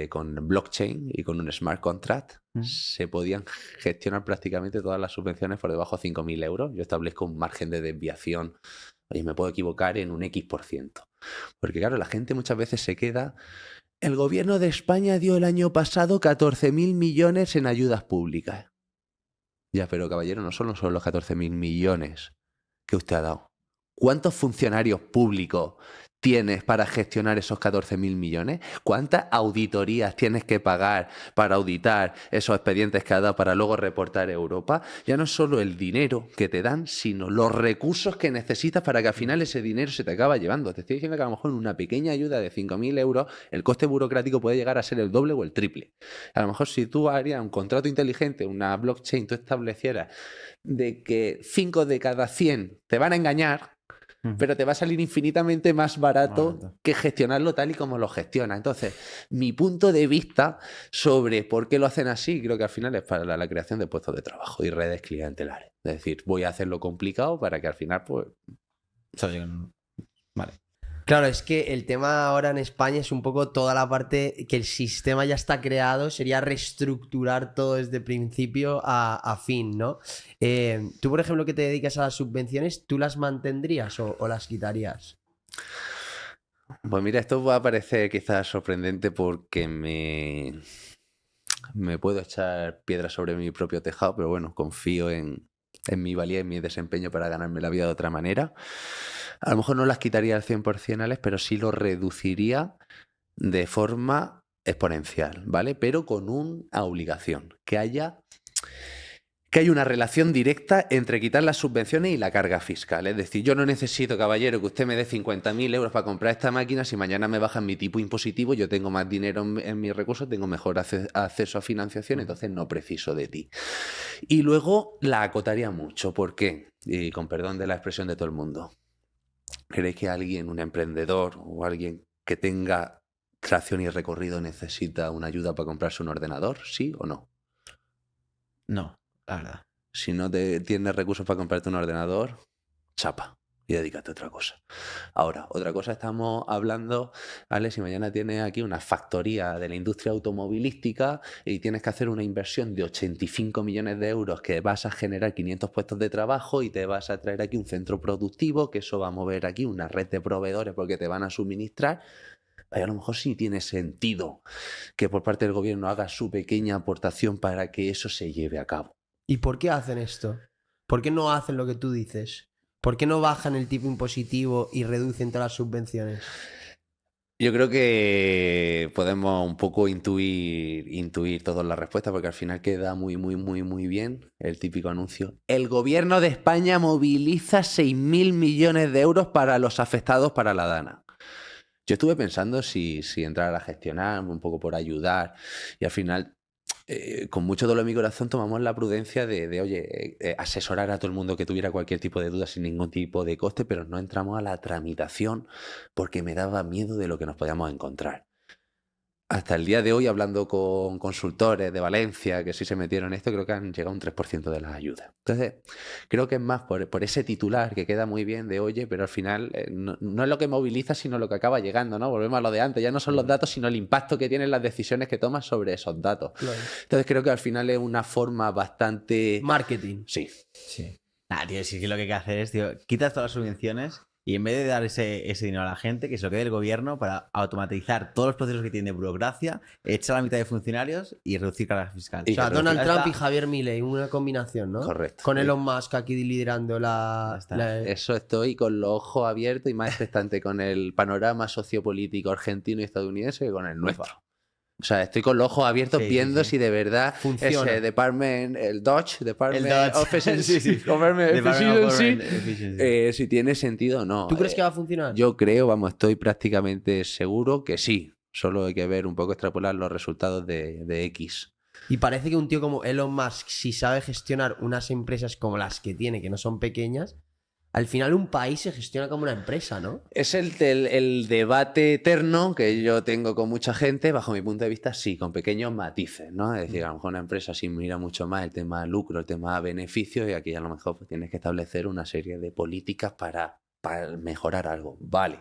con blockchain y con un smart contract, se podían gestionar prácticamente todas las subvenciones por debajo de 5.000 euros. Yo establezco un margen de desviación, oye, me puedo equivocar en un X%. Porque claro, la gente muchas veces se queda... El gobierno de España dio el año pasado 14.000 millones en ayudas públicas. Ya, pero caballero, no solo son los 14.000 millones que usted ha dado. ¿Cuántos funcionarios públicos tienes para gestionar esos 14.000 millones? ¿Cuántas auditorías tienes que pagar para auditar esos expedientes que has dado para luego reportar a Europa? Ya no es solo el dinero que te dan, sino los recursos que necesitas para que al final ese dinero se te acaba llevando. Te estoy diciendo que a lo mejor en una pequeña ayuda de 5.000 euros el coste burocrático puede llegar a ser el doble o el triple. A lo mejor si tú harías un contrato inteligente, una blockchain, tú establecieras de que 5 de cada 100 te van a engañar, pero te va a salir infinitamente más barato que gestionarlo tal y como lo gestiona. Entonces, mi punto de vista sobre por qué lo hacen así, creo que al final es para la creación de puestos de trabajo y redes clientelares. Es decir, voy a hacerlo complicado para que al final, pues... Vale. Claro, es que el tema ahora en España es un poco toda la parte que el sistema ya está creado, sería reestructurar todo desde principio a fin, ¿no? Tú, por ejemplo, que te dedicas a las subvenciones, ¿tú las mantendrías o las quitarías? Pues mira, esto va a parecer quizás sorprendente porque me puedo echar piedras sobre mi propio tejado, pero bueno, confío en mi valía y en mi desempeño para ganarme la vida de otra manera. A lo mejor no las quitaría al 100%, Alex, pero sí lo reduciría de forma exponencial, ¿vale? Pero con una obligación, que haya una relación directa entre quitar las subvenciones y la carga fiscal. Es decir, yo no necesito, caballero, que usted me dé 50.000 euros para comprar esta máquina. Si mañana me bajan mi tipo impositivo, yo tengo más dinero en mis recursos, tengo mejor acceso a financiación, entonces no preciso de ti. Y luego la acotaría mucho. ¿Por qué? Y con perdón de la expresión de todo el mundo. ¿Creéis que alguien, un emprendedor o alguien que tenga tracción y recorrido necesita una ayuda para comprarse un ordenador? ¿Sí o no? No, la verdad. Si no tienes recursos para comprarte un ordenador, chapa y dedícate a otra cosa. Ahora, otra cosa, estamos hablando, Alex, si mañana tienes aquí una factoría de la industria automovilística y tienes que hacer una inversión de 85 millones de euros que vas a generar 500 puestos de trabajo y te vas a traer aquí un centro productivo, que eso va a mover aquí una red de proveedores porque te van a suministrar. A lo mejor sí tiene sentido que por parte del gobierno haga su pequeña aportación para que eso se lleve a cabo. ¿Y por qué hacen esto? ¿Por qué no hacen lo que tú dices? ¿Por qué no bajan el tipo impositivo y reducen todas las subvenciones? Yo creo que podemos un poco intuir todas las respuestas, porque al final queda muy bien el típico anuncio. El gobierno de España moviliza 6.000 millones de euros para los afectados para la Dana. Yo estuve pensando si entrar a gestionar, un poco por ayudar, y al final con mucho dolor en mi corazón tomamos la prudencia oye, asesorar a todo el mundo que tuviera cualquier tipo de duda sin ningún tipo de coste, pero no entramos a la tramitación porque me daba miedo de lo que nos podíamos encontrar. Hasta el día de hoy, hablando con consultores de Valencia que sí se metieron en esto, creo que han llegado a un 3% de las ayudas. Entonces, creo que es más por ese titular que queda muy bien de oye, pero al final no es lo que moviliza, sino lo que acaba llegando, ¿no? Volvemos a lo de antes. Ya no son los datos, sino el impacto que tienen las decisiones que tomas sobre esos datos. Claro. Entonces, creo que al final es una forma bastante... Marketing. Sí. Sí. Tío, sí que lo que hay que hacer es, tío, quitas todas las subvenciones y en vez de dar ese dinero a la gente, que se lo quede el gobierno para automatizar todos los procesos que tiene de burocracia, echar a la mitad de funcionarios y reducir carga fiscal. Y O sea, que Donald reducir- Trump y Javier Milei, una combinación, ¿no? Correcto. Con Elon Musk aquí liderando Ya está. Eso estoy con los ojos abiertos y más expectante con el panorama sociopolítico argentino y estadounidense que con el nuestro. O sea, estoy con los ojos abiertos Sí, sí, viendo sí. si de verdad Funciona. ese Department, el Department Dodge. of Efficiency, Sí, sí. Government Department of Efficiency, Government Efficiency. si tiene sentido o no. ¿Tú crees que va a funcionar? Yo creo, estoy prácticamente seguro que sí. Solo hay que ver un poco, extrapolar los resultados de X. Y parece que un tío como Elon Musk, si sabe gestionar unas empresas como las que tiene, que no son pequeñas, al final un país se gestiona como una empresa, ¿no? Es el debate eterno que yo tengo con mucha gente, bajo mi punto de vista, sí, con pequeños matices, ¿no? Es decir, a lo mejor una empresa sí mira mucho más el tema lucro, el tema beneficio, y aquí a lo mejor pues, tienes que establecer una serie de políticas para mejorar algo, vale.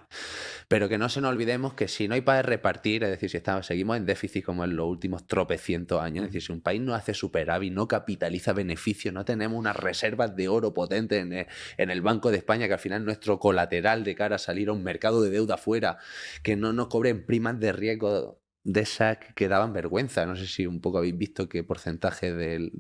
Pero que no se nos olvidemos que si no hay para repartir, es decir, si seguimos en déficit como en los últimos tropecientos años, es decir, si un país no hace superávit, no capitaliza beneficios, no tenemos unas reservas de oro potentes en el Banco de España, que al final es nuestro colateral de cara a salir a un mercado de deuda fuera, que no nos cobren primas de riesgo de esas que daban vergüenza. No sé si un poco habéis visto qué porcentaje de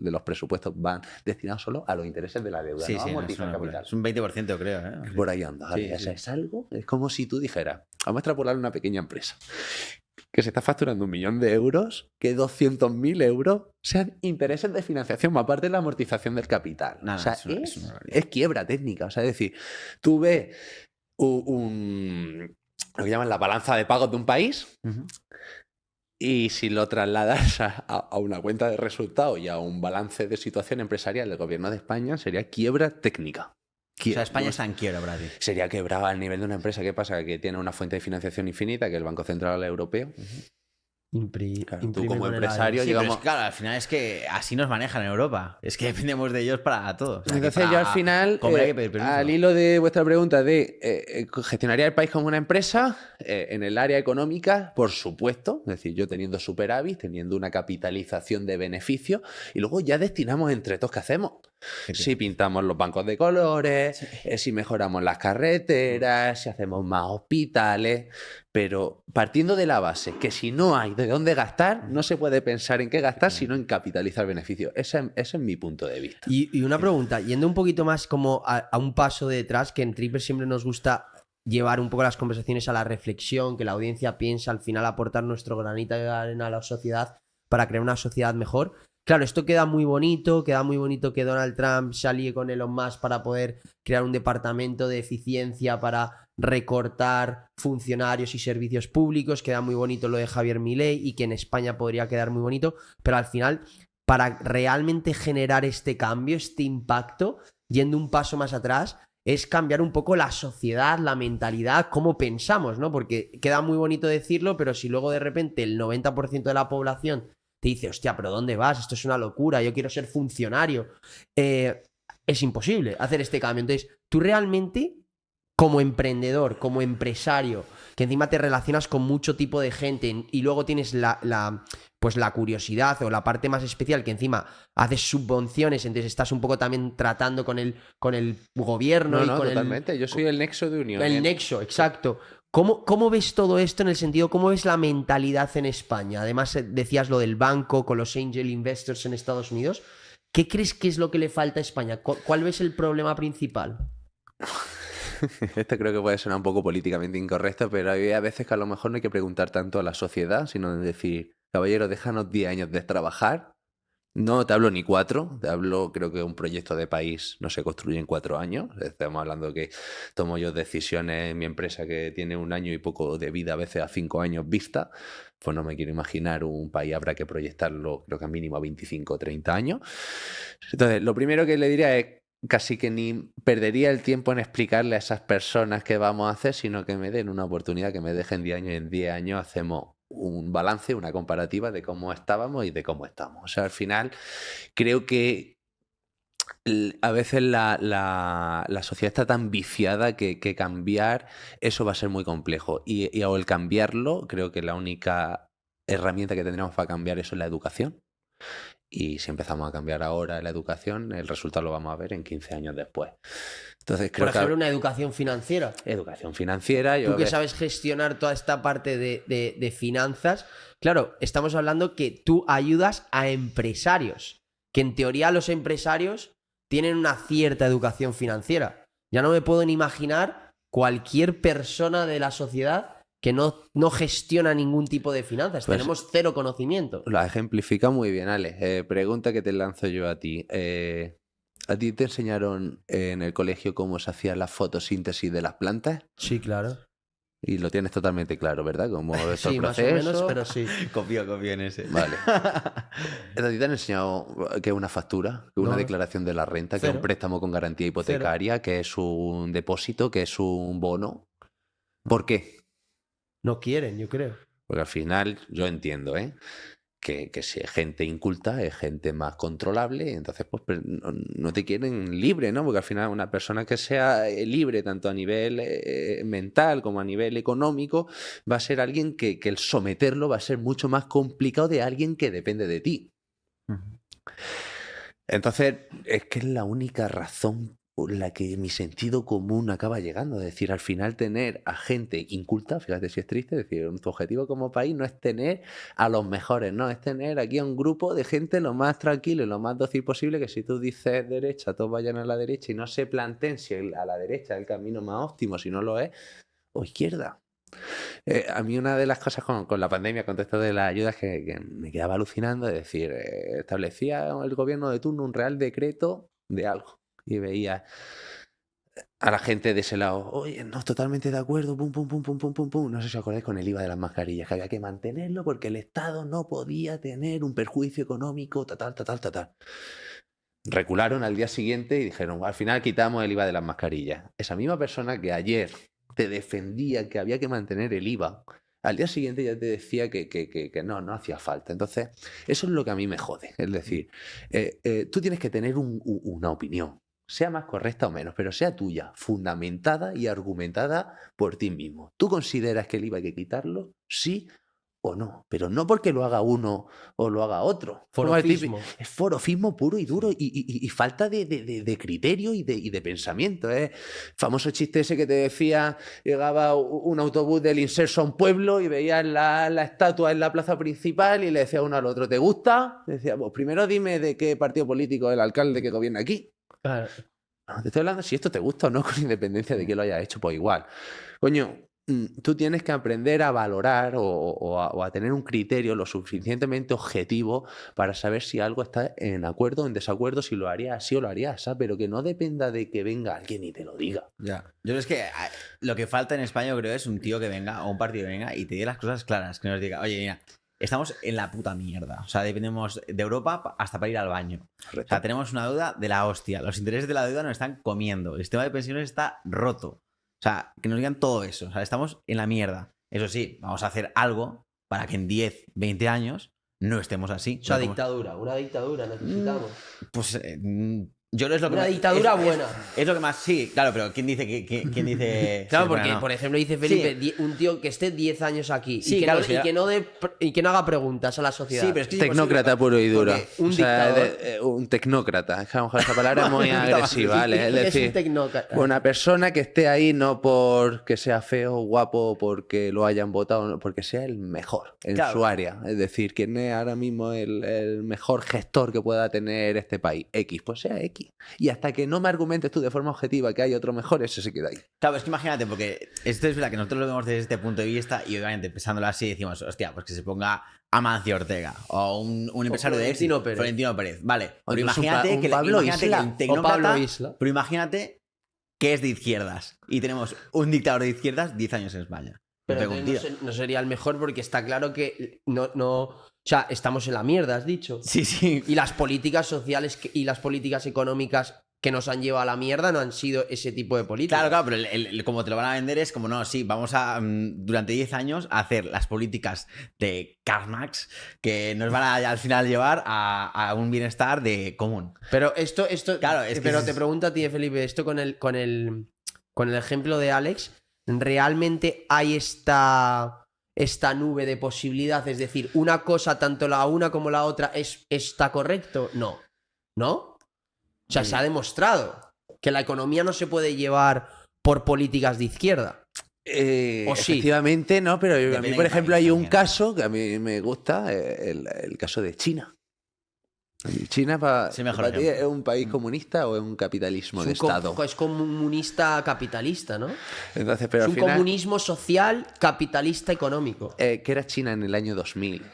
los presupuestos van destinados solo a los intereses de la deuda, Sí, no sí, no, es amortizar una locura. capital. Es un 20%, creo, ¿eh? Por ahí anda. Sí, ¿vale? O sea, sí. es algo, es como si tú dijeras, vamos a extrapolar una pequeña empresa que se está facturando 1 millón de euros, que 200.000 euros sean intereses de financiación, más aparte de la amortización del capital. No, no, o sea, es una barbaridad. es quiebra técnica. O sea, es decir, tú ves lo que llaman la balanza de pagos de un país, Ujú. y si lo trasladas a una cuenta de resultados y a un balance de situación empresarial del gobierno de España, sería quiebra técnica. O sea, España está en quiebra, para ti. Sería quebrada al nivel de una empresa. ¿Qué pasa? Que tiene una fuente de financiación infinita, que es el Banco Central Europeo. Claro, tú Imprime como con el empresario, aire. Sí, pero digamos... es, claro, al final es que así nos manejan en Europa. Es que dependemos de ellos para todo. O sea, que Entonces yo para al final, comer hay que pedir permiso. al hilo de vuestra pregunta de ¿gestionaría el país como una empresa? En el área económica, por supuesto. Es decir, yo teniendo superávit, teniendo una capitalización de beneficios, y luego ya destinamos entre todos qué hacemos. Si pintamos los bancos de colores, si mejoramos las carreteras, si hacemos más hospitales, pero partiendo de la base que si no hay de dónde gastar, no se puede pensar en qué gastar, sino en capitalizar beneficios. Ese es mi punto de vista. Y una pregunta, yendo un poquito más como a un paso detrás, que en Tripper siempre nos gusta llevar un poco las conversaciones a la reflexión, que la audiencia piensa, al final aportar nuestro granito de arena a la sociedad para crear una sociedad mejor. Claro, esto queda muy bonito que Donald Trump se alíe con Elon Musk para poder crear un departamento de eficiencia para recortar funcionarios y servicios públicos, queda muy bonito lo de Javier Milei y que en España podría quedar muy bonito, pero al final, para realmente generar este cambio, este impacto, yendo un paso más atrás, es cambiar un poco la sociedad, la mentalidad, cómo pensamos, ¿no? Porque queda muy bonito decirlo, pero si luego de repente el 90% de la población te dice, hostia, ¿pero dónde vas? Esto es una locura, yo quiero ser funcionario. Es imposible hacer este cambio. Entonces, tú realmente, como emprendedor, como empresario, que encima te relacionas con mucho tipo de gente y luego tienes pues la curiosidad o la parte más especial, que encima haces subvenciones, entonces estás un poco también tratando con el gobierno y con totalmente. Yo soy el nexo de unión. el nexo, exacto. ¿Cómo ves todo esto en el sentido, cómo ves la mentalidad en España? Además, decías lo del banco con los angel investors en Estados Unidos. ¿Qué crees que es lo que le falta a España? ¿Cuál ves el problema principal? Esto creo que puede sonar un poco políticamente incorrecto, pero hay a veces que a lo mejor no hay que preguntar tanto a la sociedad, sino decir, caballero, déjanos 10 años de trabajar No te hablo ni 4, te hablo, creo que un proyecto de país no se construye en 4 años. Estamos hablando que tomo yo decisiones en mi empresa que tiene 1 año y poco de vida, a veces a 5 años vista. Pues no me quiero imaginar un país, habrá que proyectarlo, creo que mínimo a 25 o 30 años. Entonces, lo primero que le diría es casi que ni perdería el tiempo en explicarle a esas personas qué vamos a hacer, sino que me den una oportunidad, que me dejen 10 años y en 10 años hacemos un balance, una comparativa de cómo estábamos y de cómo estamos. O sea, al final creo que a veces la sociedad está tan viciada que cambiar eso va a ser muy complejo. Y al cambiarlo, creo que la única herramienta que tendríamos para cambiar eso es la educación. Y si empezamos a cambiar ahora la educación, el resultado lo vamos a ver en 15 años después. Entonces, creo Por ejemplo, que una educación financiera. educación financiera... Tú que sabes gestionar toda esta parte de finanzas, claro, estamos hablando que tú ayudas a empresarios, que en teoría los empresarios tienen una cierta educación financiera. Ya no me puedo ni imaginar cualquier persona de la sociedad que no gestiona ningún tipo de finanzas. Pues, tenemos cero conocimiento. Lo has ejemplificado muy bien, Ale. Pregunta que te lanzo yo a ti. ¿A ti te enseñaron en el colegio cómo se hacía la fotosíntesis de las plantas? Sí, claro. Y lo tienes totalmente claro, ¿verdad? Como estos Sí, más o procesos. menos, pero sí. Confío en ese. Vale. ¿A ti te han enseñado qué es una factura, que es una No. declaración de la renta, que es un Cero. préstamo con garantía hipotecaria, que es un depósito, que es un bono? ¿Por qué? No quieren, yo creo. Porque al final yo entiendo, que si es gente inculta, es gente más controlable, y entonces pues no te quieren libre, ¿no? Porque al final una persona que sea libre tanto a nivel mental como a nivel económico va a ser alguien que el someterlo va a ser mucho más complicado de alguien que depende de ti. Entonces, es que es la única razón por la que mi sentido común acaba llegando. Es decir, al final tener a gente inculta, fíjate si es triste, es decir, tu objetivo como país no es tener a los mejores, no, es tener aquí a un grupo de gente lo más tranquilo y lo más dócil posible, que si tú dices derecha, todos vayan a la derecha y no se planteen si a la derecha es el camino más óptimo, si no lo es, o izquierda. A mí una de las cosas con la pandemia, con todo esto de las ayudas, que me quedaba alucinando, es decir, establecía el gobierno de turno un real decreto de algo y veía a la gente de ese lado, oye, no, totalmente de acuerdo, pum, pum, pum, pum, pum, pum, pum. No sé si os acordáis con el IVA de las mascarillas, que había que mantenerlo porque el Estado no podía tener un perjuicio económico, tal. Recularon al día siguiente y dijeron, al final quitamos el IVA de las mascarillas. Esa misma persona que ayer te defendía que había que mantener el IVA, al día siguiente ya te decía que no hacía falta. Entonces, eso es lo que a mí me jode. Es decir, tú tienes que tener una opinión, sea más correcta o menos, pero sea tuya, fundamentada y argumentada por ti mismo. ¿Tú consideras que el IVA hay que quitarlo? Sí o no, pero no porque lo haga uno o lo haga otro. Forofismo. Es forofismo puro y duro y falta de criterio y de pensamiento. Famoso chiste ese que te decía, llegaba un autobús del Inserso a un pueblo y veías la estatua en la plaza principal y le decía uno al otro, ¿te gusta? Le decía, pues primero dime de qué partido político es el alcalde que gobierna aquí. Claro. No, te estoy hablando si esto te gusta o no, con independencia de que lo haya hecho, pues igual. Coño, tú tienes que aprender a valorar o a tener un criterio lo suficientemente objetivo para saber si algo está en acuerdo o en desacuerdo, si lo harías así o lo harías así, pero que no dependa de que venga alguien y te lo diga. Ya. Yo creo es que lo que falta en España, yo creo, es un tío que venga o un partido que venga y te diga las cosas claras, que nos diga, oye, mira, estamos en la puta mierda. O sea, dependemos de Europa hasta para ir al baño. Correcto. O sea, tenemos una deuda de la hostia. Los intereses de la deuda nos están comiendo. El sistema de pensiones está roto. O sea, que nos digan todo eso. O sea, estamos en la mierda. Eso sí, vamos a hacer algo para que en 10, 20 años no estemos así. O sea, No como- dictadura, una dictadura necesitamos. Pues yo creo es lo que Una más- dictadura es- buena. Es lo que más... Sí, claro, pero ¿quién dice quién dice... Claro, sí, porque, bueno, no? por ejemplo, dice Felipe, Sí. un tío que esté 10 años aquí Sí, y, que claro, no, sí, y que no haga preguntas a la sociedad. Sí, pero es que es Tecnócrata imposible, puro y duro. porque un O sea, dictador- un tecnócrata. Es que a lo mejor esa palabra es muy agresiva, ¿vale? Es Es decir, un tecnócrata. una persona que esté ahí no porque sea feo o guapo, porque lo hayan votado, no, porque sea el mejor en Claro. su área. Es decir, ¿quién es ahora mismo el mejor gestor que pueda tener este país? X, pues sea X. X. Y hasta que no me argumentes tú de forma objetiva que hay otro mejor, ese se queda ahí. Claro, es que imagínate, porque esto es verdad que nosotros lo vemos desde este punto de vista y obviamente pensándolo así decimos, hostia, pues que se ponga Amancio Ortega o un empresario de éxito, Florentino Pérez. Vale, O pero incluso imagínate un que Pablo imagínate Isla. que el O tecnócrata, Pablo Isla. pero imagínate que es de izquierdas y tenemos un dictador de izquierdas 10 años en España. Pero Me pego un tiro. no sería el mejor porque está claro que o sea, estamos en la mierda, has dicho. Sí, sí. Y las políticas sociales y las políticas económicas que nos han llevado a la mierda no han sido ese tipo de políticas. Claro, pero como te lo van a vender es como, no, sí, vamos a durante 10 años a hacer las políticas de Karl Marx que nos van a al final llevar a un bienestar de común. Pero esto Claro, es que pero es- te pregunto a ti, Felipe, esto con el ejemplo de Alex, ¿realmente hay esta nube de posibilidad? Es decir, una cosa, tanto la una como la otra, ¿está correcto? No. ¿No? O sea, se ha demostrado que la economía no se puede llevar por políticas de izquierda. ¿O sí? Efectivamente, no, pero a Depende mí, por del ejemplo, país hay un también. caso que a mí me gusta, el caso de China. ¿China Es el mejor para ti ejemplo. es un país comunista o es un capitalismo de Estado? Es comunista capitalista, ¿no? Entonces, pero Es al un final, comunismo social capitalista económico. ¿qué era China en el año 2000?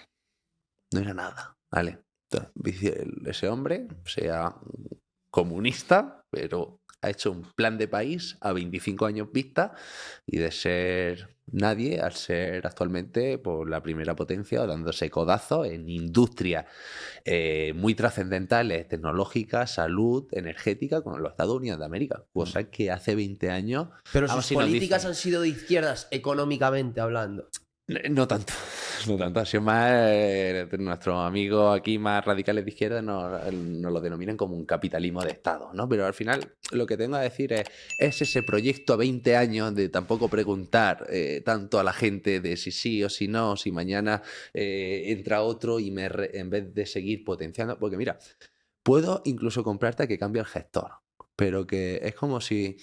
No era nada, ¿vale? Entonces, ese hombre sea comunista, pero ha hecho un plan de país a 25 años vista y de ser nadie al ser actualmente por la primera potencia o dándose codazos en industrias muy trascendentales, tecnológicas, salud, energética, con los Estados Unidos de América. Cosa que hace 20 años... Pero vamos, sus si nos políticas dicen- han sido de izquierdas económicamente hablando. No tanto, no tanto. Ha sido más nuestros amigos aquí más radicales de izquierda nos lo denominan como un capitalismo de Estado, ¿no? Pero al final lo que tengo a decir es ese proyecto a 20 años de tampoco preguntar tanto a la gente de si sí o si no, si mañana entra otro y en vez de seguir potenciando, porque mira, puedo incluso comprarte a que cambie el gestor, pero que es como si...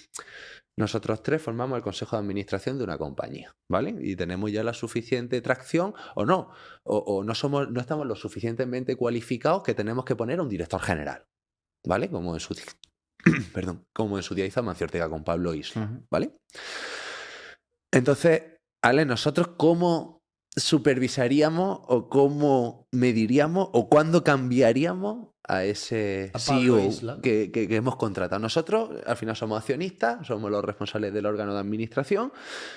Nosotros tres formamos el consejo de administración de una compañía, ¿vale? Y tenemos ya la suficiente tracción o no, o no estamos lo suficientemente cualificados que tenemos que poner a un director general, ¿vale? Como en su perdón, como en su día hizo Amancio Ortega con Pablo Isla, ¿vale? Entonces, Ale, nosotros cómo supervisaríamos o cómo mediríamos o cuándo cambiaríamos a ese A Pablo CEO Isla. que hemos contratado. Nosotros al final somos accionistas, somos los responsables del órgano de administración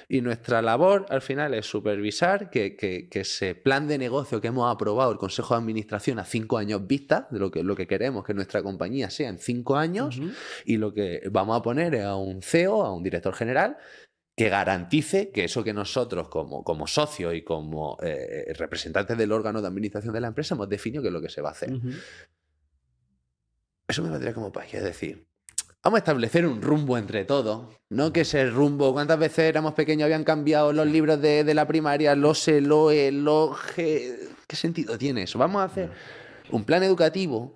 y nuestra labor al final es supervisar que ese plan de negocio que hemos aprobado el Consejo de Administración a 5 años vista, de lo que queremos que nuestra compañía sea en 5 años, y lo que vamos a poner es a un CEO, a un director general, que garantice que eso que nosotros como socios y como representantes del órgano de administración de la empresa hemos definido qué es lo que se va a hacer. Eso me valdría como país, es decir, vamos a establecer un rumbo entre todos, no que ese rumbo, ¿cuántas veces éramos pequeños habían cambiado los libros de la primaria, los E, los E, los G? ¿Qué sentido tiene eso? Vamos a hacer un plan educativo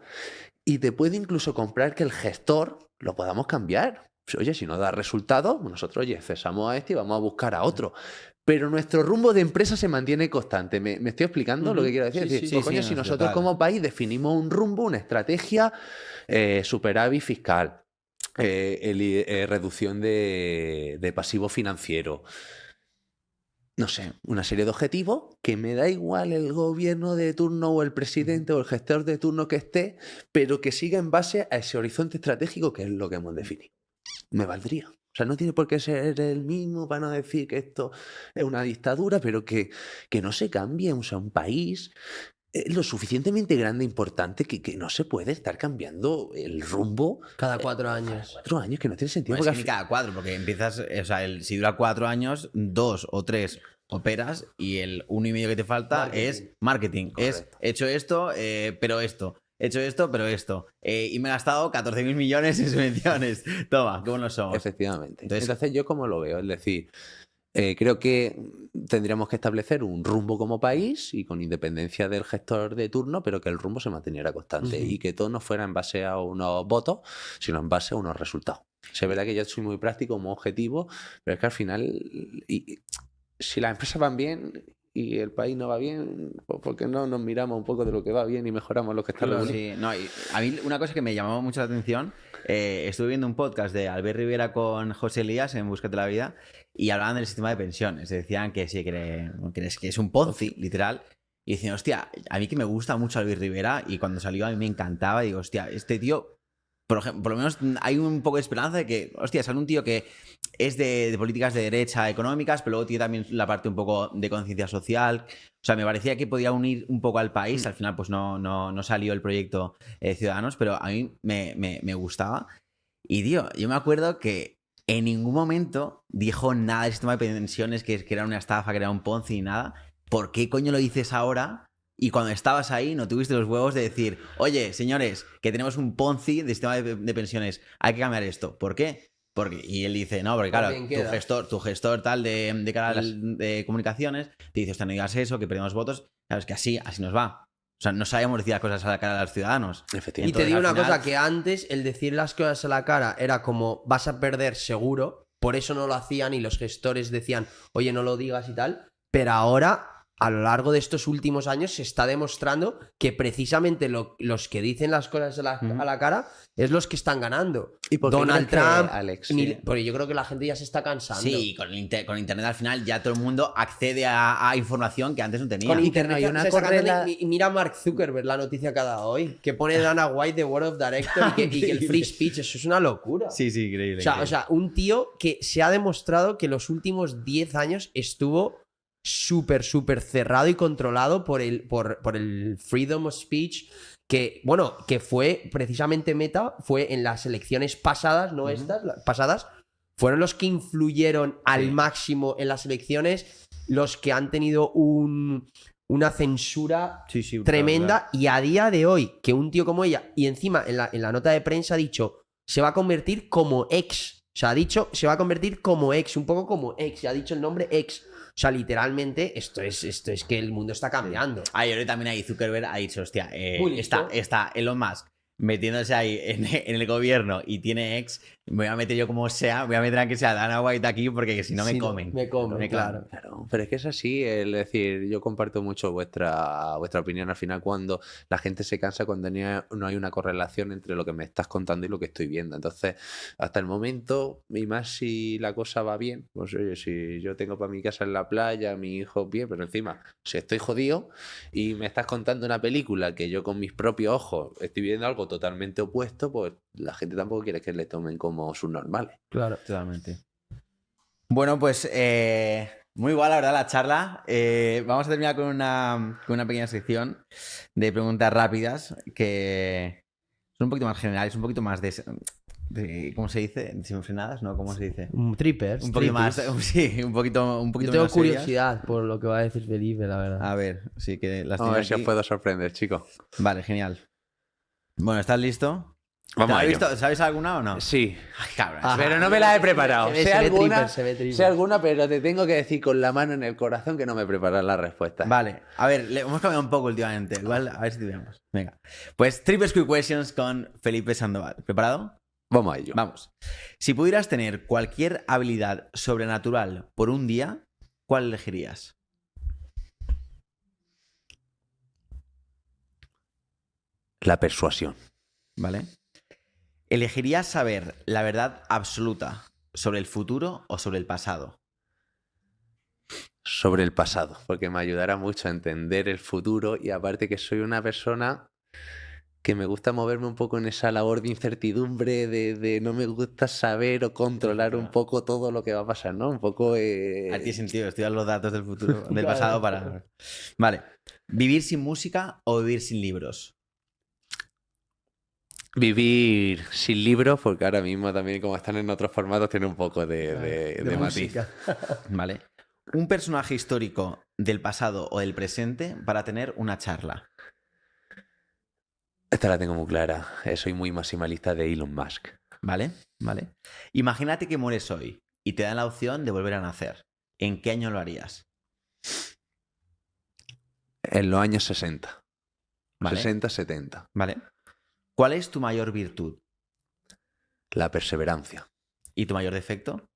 y te puede incluso comprar que el gestor lo podamos cambiar. Oye, si no da resultados, nosotros, oye, cesamos a este y vamos a buscar a otro. Pero nuestro rumbo de empresa se mantiene constante. ¿Me estoy explicando lo que quiero decir? Sí, Es decir, sí, pues, sí, coño, sí, si no, nosotros total. como país definimos un rumbo, una estrategia, superávit fiscal, reducción de pasivo financiero, no sé, una serie de objetivos que me da igual el gobierno de turno o el presidente o el gestor de turno que esté, pero que siga en base a ese horizonte estratégico que es lo que hemos definido. Me valdría. O sea, no tiene por qué ser el mismo para no decir que esto es una dictadura, pero que no se cambie. O sea, un país es lo suficientemente grande e importante que no se puede estar cambiando el rumbo Cada 4 años. 4 años, que no tiene sentido. Bueno, es porque que ni cada 4, porque empiezas, o sea, si dura 4 años, 2 o 3 operas y el 1 y medio que te falta Marketing. es marketing. Es Correcto. hecho esto, pero esto. He hecho esto, pero esto. Y me he gastado 14.000 millones en subvenciones. Toma, qué buenos somos. Efectivamente. Entonces- Entonces, yo como lo veo, es decir, creo que tendríamos que establecer un rumbo como país y con independencia del gestor de turno, pero que el rumbo se manteniera constante y que todo no fuera en base a unos votos, sino en base a unos resultados. Es verdad que yo soy muy práctico, muy objetivo, pero es que al final, si las empresas van bien, y el país no va bien, pues ¿por qué no nos miramos un poco de lo que va bien y mejoramos lo que está regular? Sí, no, y a mí una cosa que me llamó mucho la atención, estuve viendo un podcast de Albert Rivera con José Elías en Búsquete la Vida y hablaban del sistema de pensiones. Decían que sí, que es un Ponzi, literal. Y decían, hostia, a mí que me gusta mucho Albert Rivera y cuando salió a mí me encantaba. Y digo, hostia, este tío, por ejemplo, por lo menos hay un poco de esperanza de que, hostia, sale un tío que es de políticas de derecha económicas, pero luego tiene también la parte un poco de conciencia social. O sea, me parecía que podía unir un poco al país. Al final, pues no salió el proyecto Ciudadanos, pero a mí me gustaba. Y, tío, yo me acuerdo que en ningún momento dijo nada del sistema de pensiones, que era una estafa, que era un Ponzi ni nada. ¿Por qué coño lo dices ahora? Y cuando estabas ahí no tuviste los huevos de decir, oye, señores, que tenemos un Ponzi de sistema de pensiones, hay que cambiar esto. ¿Por qué? Y él dice, no, porque claro, tu gestor tal de canal de comunicaciones te dice, hostia, no digas eso, que perdemos votos. Claro, es que así nos va. O sea, no sabemos decir las cosas a la cara de los ciudadanos. Efectivamente. Y te digo Entonces, una al final- cosa, que antes el decir las cosas a la cara era como vas a perder seguro, por eso no lo hacían y los gestores decían, oye, no lo digas y tal, pero ahora, a lo largo de estos últimos años, se está demostrando que precisamente los que dicen las cosas a la cara es los que están ganando. ¿Y por qué Donald crees que, Trump, Alex? porque yo creo que la gente ya se está cansando. Sí, con internet al final ya todo el mundo accede a información que antes no tenía. Con Y internet hay una se está cansando correla- y mira a Mark Zuckerberg la noticia que ha dado hoy, que pone Dana White de Board of Directors y que el free speech, eso es una locura. Sí, increíble. O sea, un tío que se ha demostrado que los últimos 10 años estuvo súper cerrado y controlado por el freedom of speech, que, bueno, que fue precisamente Meta, fue en las elecciones pasadas, no estas, las pasadas, fueron los que influyeron al máximo en las elecciones, los que han tenido una censura tremenda, y a día de hoy, que un tío como ella, y encima en la nota de prensa ha dicho, se va a convertir como ex. O sea, ha dicho, se va a convertir como ex, un poco como ex, y ha dicho el nombre ex. O sea, literalmente, esto es que el mundo está cambiando. Y ahora también ahí Zuckerberg ha dicho, hostia, Muy listo. está Elon Musk metiéndose ahí en el gobierno y tiene ex, me voy a meter yo como sea, voy a meter a que sea Dana White aquí porque si no me comen. Me comen, claro. Claro, pero es que es así, es decir, yo comparto mucho vuestra opinión al final cuando la gente se cansa cuando no hay una correlación entre lo que me estás contando y lo que estoy viendo. Entonces, hasta el momento, y más si la cosa va bien, pues oye, si yo tengo para mi casa en la playa, mi hijo bien, pero encima, si estoy jodido y me estás contando una película que yo con mis propios ojos estoy viendo algo totalmente opuesto, pues la gente tampoco quiere que le tomen como subnormales. Claro. Totalmente. Bueno, pues muy igual, la verdad, la charla. Vamos a terminar con una pequeña sección de preguntas rápidas que son un poquito más generales, un poquito más de ¿cómo se dice? ¿Desenfrenadas? ¿No? ¿Cómo se dice? Trippers. Un poquito más, sí, un poquito Yo tengo menos serias. curiosidad por lo que va a decir Felipe, la verdad. A ver, sí que las A tengo ver si os aquí. puedo sorprender, chicos. Vale, genial. Bueno, ¿estás listo? Vamos a ¿Has ello. visto? ¿Sabes alguna o no? Sí, Ay, cabrón. Ajá. pero no me la he preparado. Se ve Sé alguna, Tripper, se ve Tripper. sé alguna, pero te tengo que decir con la mano en el corazón que no me he preparado la respuesta. Vale, a ver, le hemos cambiado un poco últimamente. Igual, a ver si vemos. Venga. Pues Triple Quick Questions con Felipe Sandoval. ¿Preparado? Vamos a ello. Vamos. Si pudieras tener cualquier habilidad sobrenatural por un día, ¿cuál elegirías? La persuasión. ¿Vale? ¿Elegirías saber la verdad absoluta sobre el futuro o sobre el pasado? Sobre el pasado, porque me ayudará mucho a entender el futuro y aparte que soy una persona que me gusta moverme un poco en esa labor de incertidumbre, de no me gusta saber o controlar un poco todo lo que va a pasar, ¿no? Un poco... Tiene sentido estudiar los datos del futuro, del pasado para... Vale. ¿Vivir sin música o vivir sin libros? Vivir sin libros, porque ahora mismo también como están en otros formatos tiene un poco de matiz. música. Vale. Un personaje histórico del pasado o del presente para tener una charla. Esta la tengo muy clara. Soy muy maximalista de Elon Musk. ¿Vale? Vale. Imagínate que mueres hoy y te dan la opción de volver a nacer. ¿En qué año lo harías? En los años 60. Vale. 60, 70. ¿Vale? ¿Cuál es tu mayor virtud La perseverancia. y tu mayor defecto?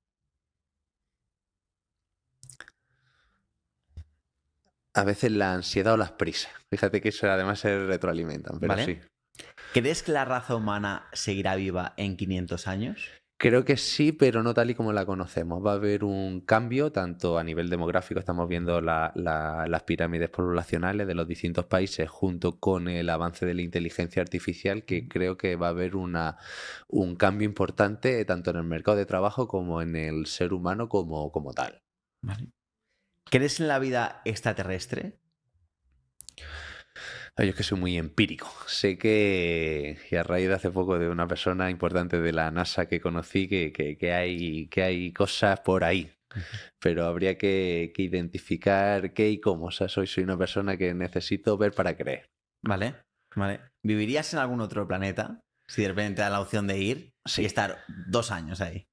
A veces la ansiedad o las prisas. Fíjate que eso además se retroalimentan, pero Vale. sí. ¿Crees que la raza humana seguirá viva en 500 años? Creo que sí, pero no tal y como la conocemos. Va a haber un cambio, tanto a nivel demográfico, estamos viendo las pirámides poblacionales de los distintos países, junto con el avance de la inteligencia artificial, que creo que va a haber un cambio importante tanto en el mercado de trabajo como en el ser humano como tal. Vale. ¿Crees en la vida extraterrestre? Yo es que soy muy empírico. Sé que, y a raíz de hace poco de una persona importante de la NASA que conocí, que hay cosas por ahí. Pero habría que identificar qué y cómo. O sea, soy una persona que necesito ver para creer. Vale, vale. ¿Vivirías en algún otro planeta? Si de repente te dan la opción de ir Sí. y estar 2 años ahí.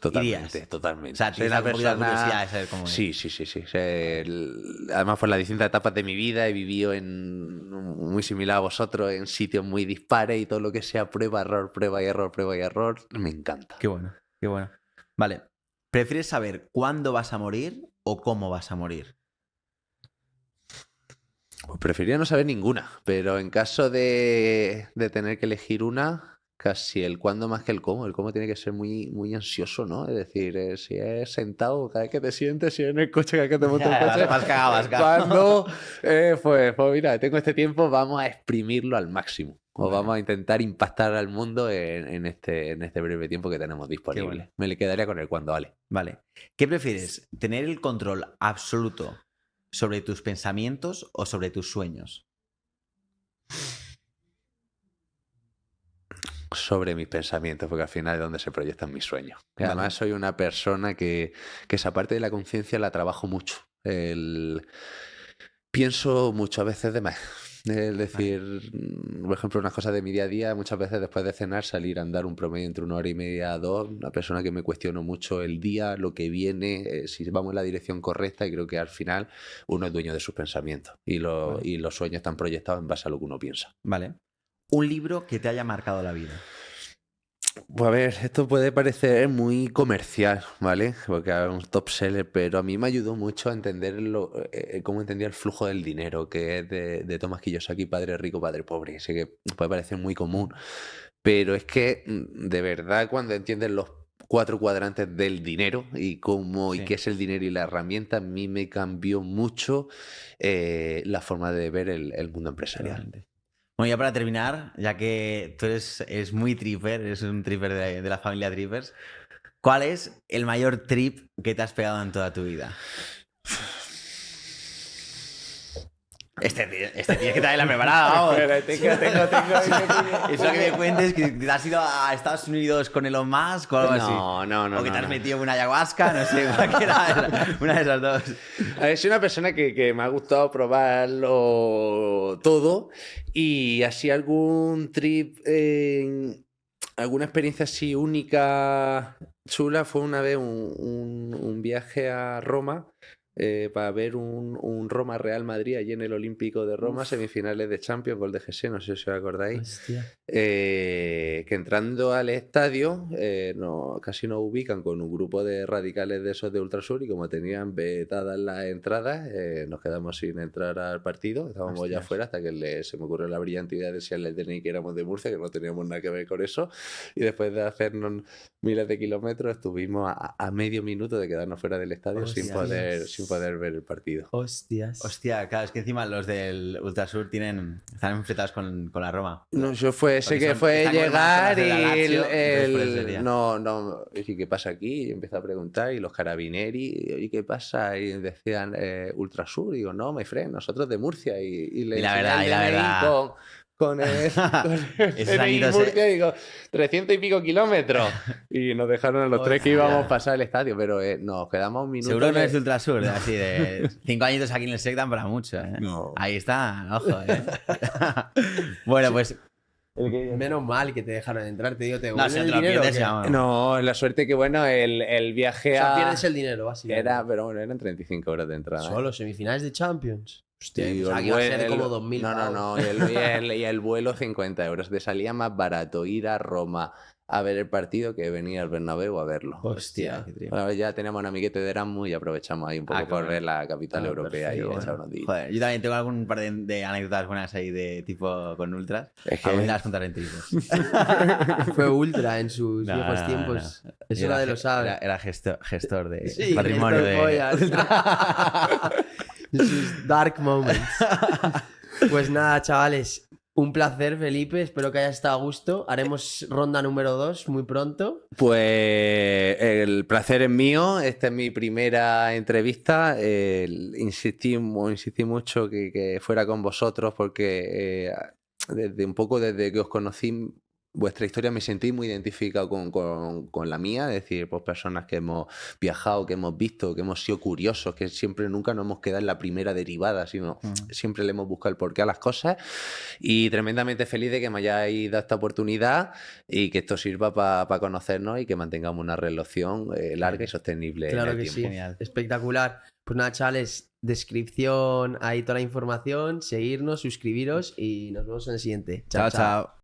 Totalmente, Irías. totalmente. O sea, Soy tienes una un poquito de persona... curiosidad de saber cómo es. Sí. Además, por las distintas etapas de mi vida he vivido muy similar a vosotros, en sitios muy dispares y todo lo que sea prueba, error, prueba y error, prueba y error, me encanta. Qué bueno, qué bueno. Vale. ¿Prefieres saber cuándo vas a morir o cómo vas a morir? Pues preferiría no saber ninguna, pero en caso de tener que elegir una, casi el cuándo más que el cómo. El cómo tiene que ser muy, muy ansioso, ¿no? Es decir, si es sentado, cada vez que te sientes, si es en el coche, cada vez que te montas el coche. Vas cagado. Cuando, pues mira, tengo este tiempo, vamos a exprimirlo al máximo. O Bueno. vamos a intentar impactar al mundo en este breve tiempo que tenemos disponible. bueno. Me le quedaría con el cuándo, vale. Vale. ¿Qué prefieres? ¿Tener el control absoluto sobre tus pensamientos o sobre tus sueños? Sobre mis pensamientos, porque al final es donde se proyectan mis sueños. Y Vale. además soy una persona que esa parte de la conciencia la trabajo mucho. Pienso mucho a veces de más. Es decir, por ejemplo, unas cosas de mi día a día, muchas veces después de cenar salir a andar un promedio entre 1 hora y media a 2, una persona que me cuestiono mucho el día, lo que viene, si vamos en la dirección correcta, y creo que al final uno es dueño de sus pensamientos y los sueños están proyectados en base a lo que uno piensa. Vale. Un libro que te haya marcado la vida. Pues a ver, esto puede parecer muy comercial, ¿vale? Porque es un top seller, pero a mí me ayudó mucho a entender cómo entendía el flujo del dinero, que es de Thomas Kiyosaki, Padre Rico, Padre Pobre. Sé que puede parecer muy común, pero es que de verdad cuando entiendes los 4 cuadrantes del dinero y cómo Sí. y qué es el dinero y la herramienta, a mí me cambió mucho la forma de ver el mundo empresarial. Totalmente. Bueno, ya para terminar, ya que tú eres muy tripper, eres un tripper de la familia Trippers, ¿cuál es el mayor trip que te has pegado en toda tu vida? Este tío que te la preparada, vamos. Eso que me cuentes que te has ido a Estados Unidos con Elon Musk o algo así. No. O que te has metido en una ayahuasca, no sé, cualquiera, una de esas dos. A ver, soy una persona que me ha gustado probarlo todo y así algún trip, alguna experiencia así única, chula, fue una vez un viaje a Roma para ver un Roma-Real Madrid allí en el Olímpico de Roma, semifinales de Champions, gol de Jesse, no sé si os acordáis. Hostia. Que entrando al estadio casi nos ubican con un grupo de radicales de esos de Ultrasur, y como tenían vetadas las entradas, nos quedamos sin entrar al partido. Estábamos ya Hostias. afuera hasta que se me ocurrió la brillante idea de decirle al DNI que éramos de Murcia, que no teníamos nada que ver con eso, y después de hacernos miles de kilómetros estuvimos a medio minuto de quedarnos fuera del estadio sin Hostias. poder ver el partido. Hostias. Hostia, claro, es que encima los del Ultrasur están enfrentados con la Roma. No, yo sé Porque que son- fue están con llegar más y zonas de la Lazio, entonces por eso sería. no, y ¿qué pasa aquí? Y empecé a preguntar, y los carabineri, oye, ¿qué pasa? Y decían Ultrasur, y digo, no, my friend, nosotros de Murcia, y le Y la enseñé verdad, el y la DNI verdad. con el Esos DNI añitos, Murcia, y digo, 300 y pico kilómetros, y nos dejaron a los 3 que Hostia. íbamos a pasar el estadio, pero nos quedamos un minuto. Seguro que no de- es de Ultrasur, así de 5 añitos aquí en el SEC dan para mucho, ¿eh? No. Ahí está, ojo, ¿eh? Bueno, pues Menos mal que te dejaron entrar, te digo, te no, si devuelven no te el lo dinero. ¿o pierdes, qué? vamos. No, la suerte que, bueno, el viaje O sea, a... pierdes el dinero, básicamente. pero bueno, eran 35 horas de entrada. ¿eh? Solo semifinales de Champions. Hostia, Y o sea, el que iba a ser vuelo- como 2.000 No, y el vuelo 50 euros. Te salía más barato ir a Roma a ver el partido que venir al Bernabéu a verlo. Hostia. qué trío. Bueno, ya teníamos un amiguete de Erasmus y aprovechamos ahí un poco Ah, por claro. ver la capital europea y perfecto, echar unos días. Joder, yo también tengo algún par de anécdotas buenas ahí de tipo con ultras. Es que- Algún día las contaré en tripos. Fue ultra en sus No, viejos no, tiempos. no. Eso Yo nadie era lo sabe. Era gestor de Sí, patrimonio gestor de. pollas. Sus dark moments. Pues nada, chavales. Un placer, Felipe. Espero que haya estado a gusto. Haremos ronda número 2 muy pronto. Pues el placer es mío. Esta es mi primera entrevista. Insistí mucho que fuera con vosotros porque desde que os conocí vuestra historia me sentí muy identificado con la mía, es decir, pues personas que hemos viajado, que hemos visto, que hemos sido curiosos, que siempre nunca nos hemos quedado en la primera derivada, sino siempre le hemos buscado el porqué a las cosas, y tremendamente feliz de que me hayáis dado esta oportunidad y que esto sirva para conocernos y que mantengamos una relación larga y sostenible Claro en el que tiempo. sí. Genial. Espectacular. Pues nada, chavales. Descripción, ahí toda la información. Seguirnos, suscribiros y nos vemos en el siguiente. Chao, chao.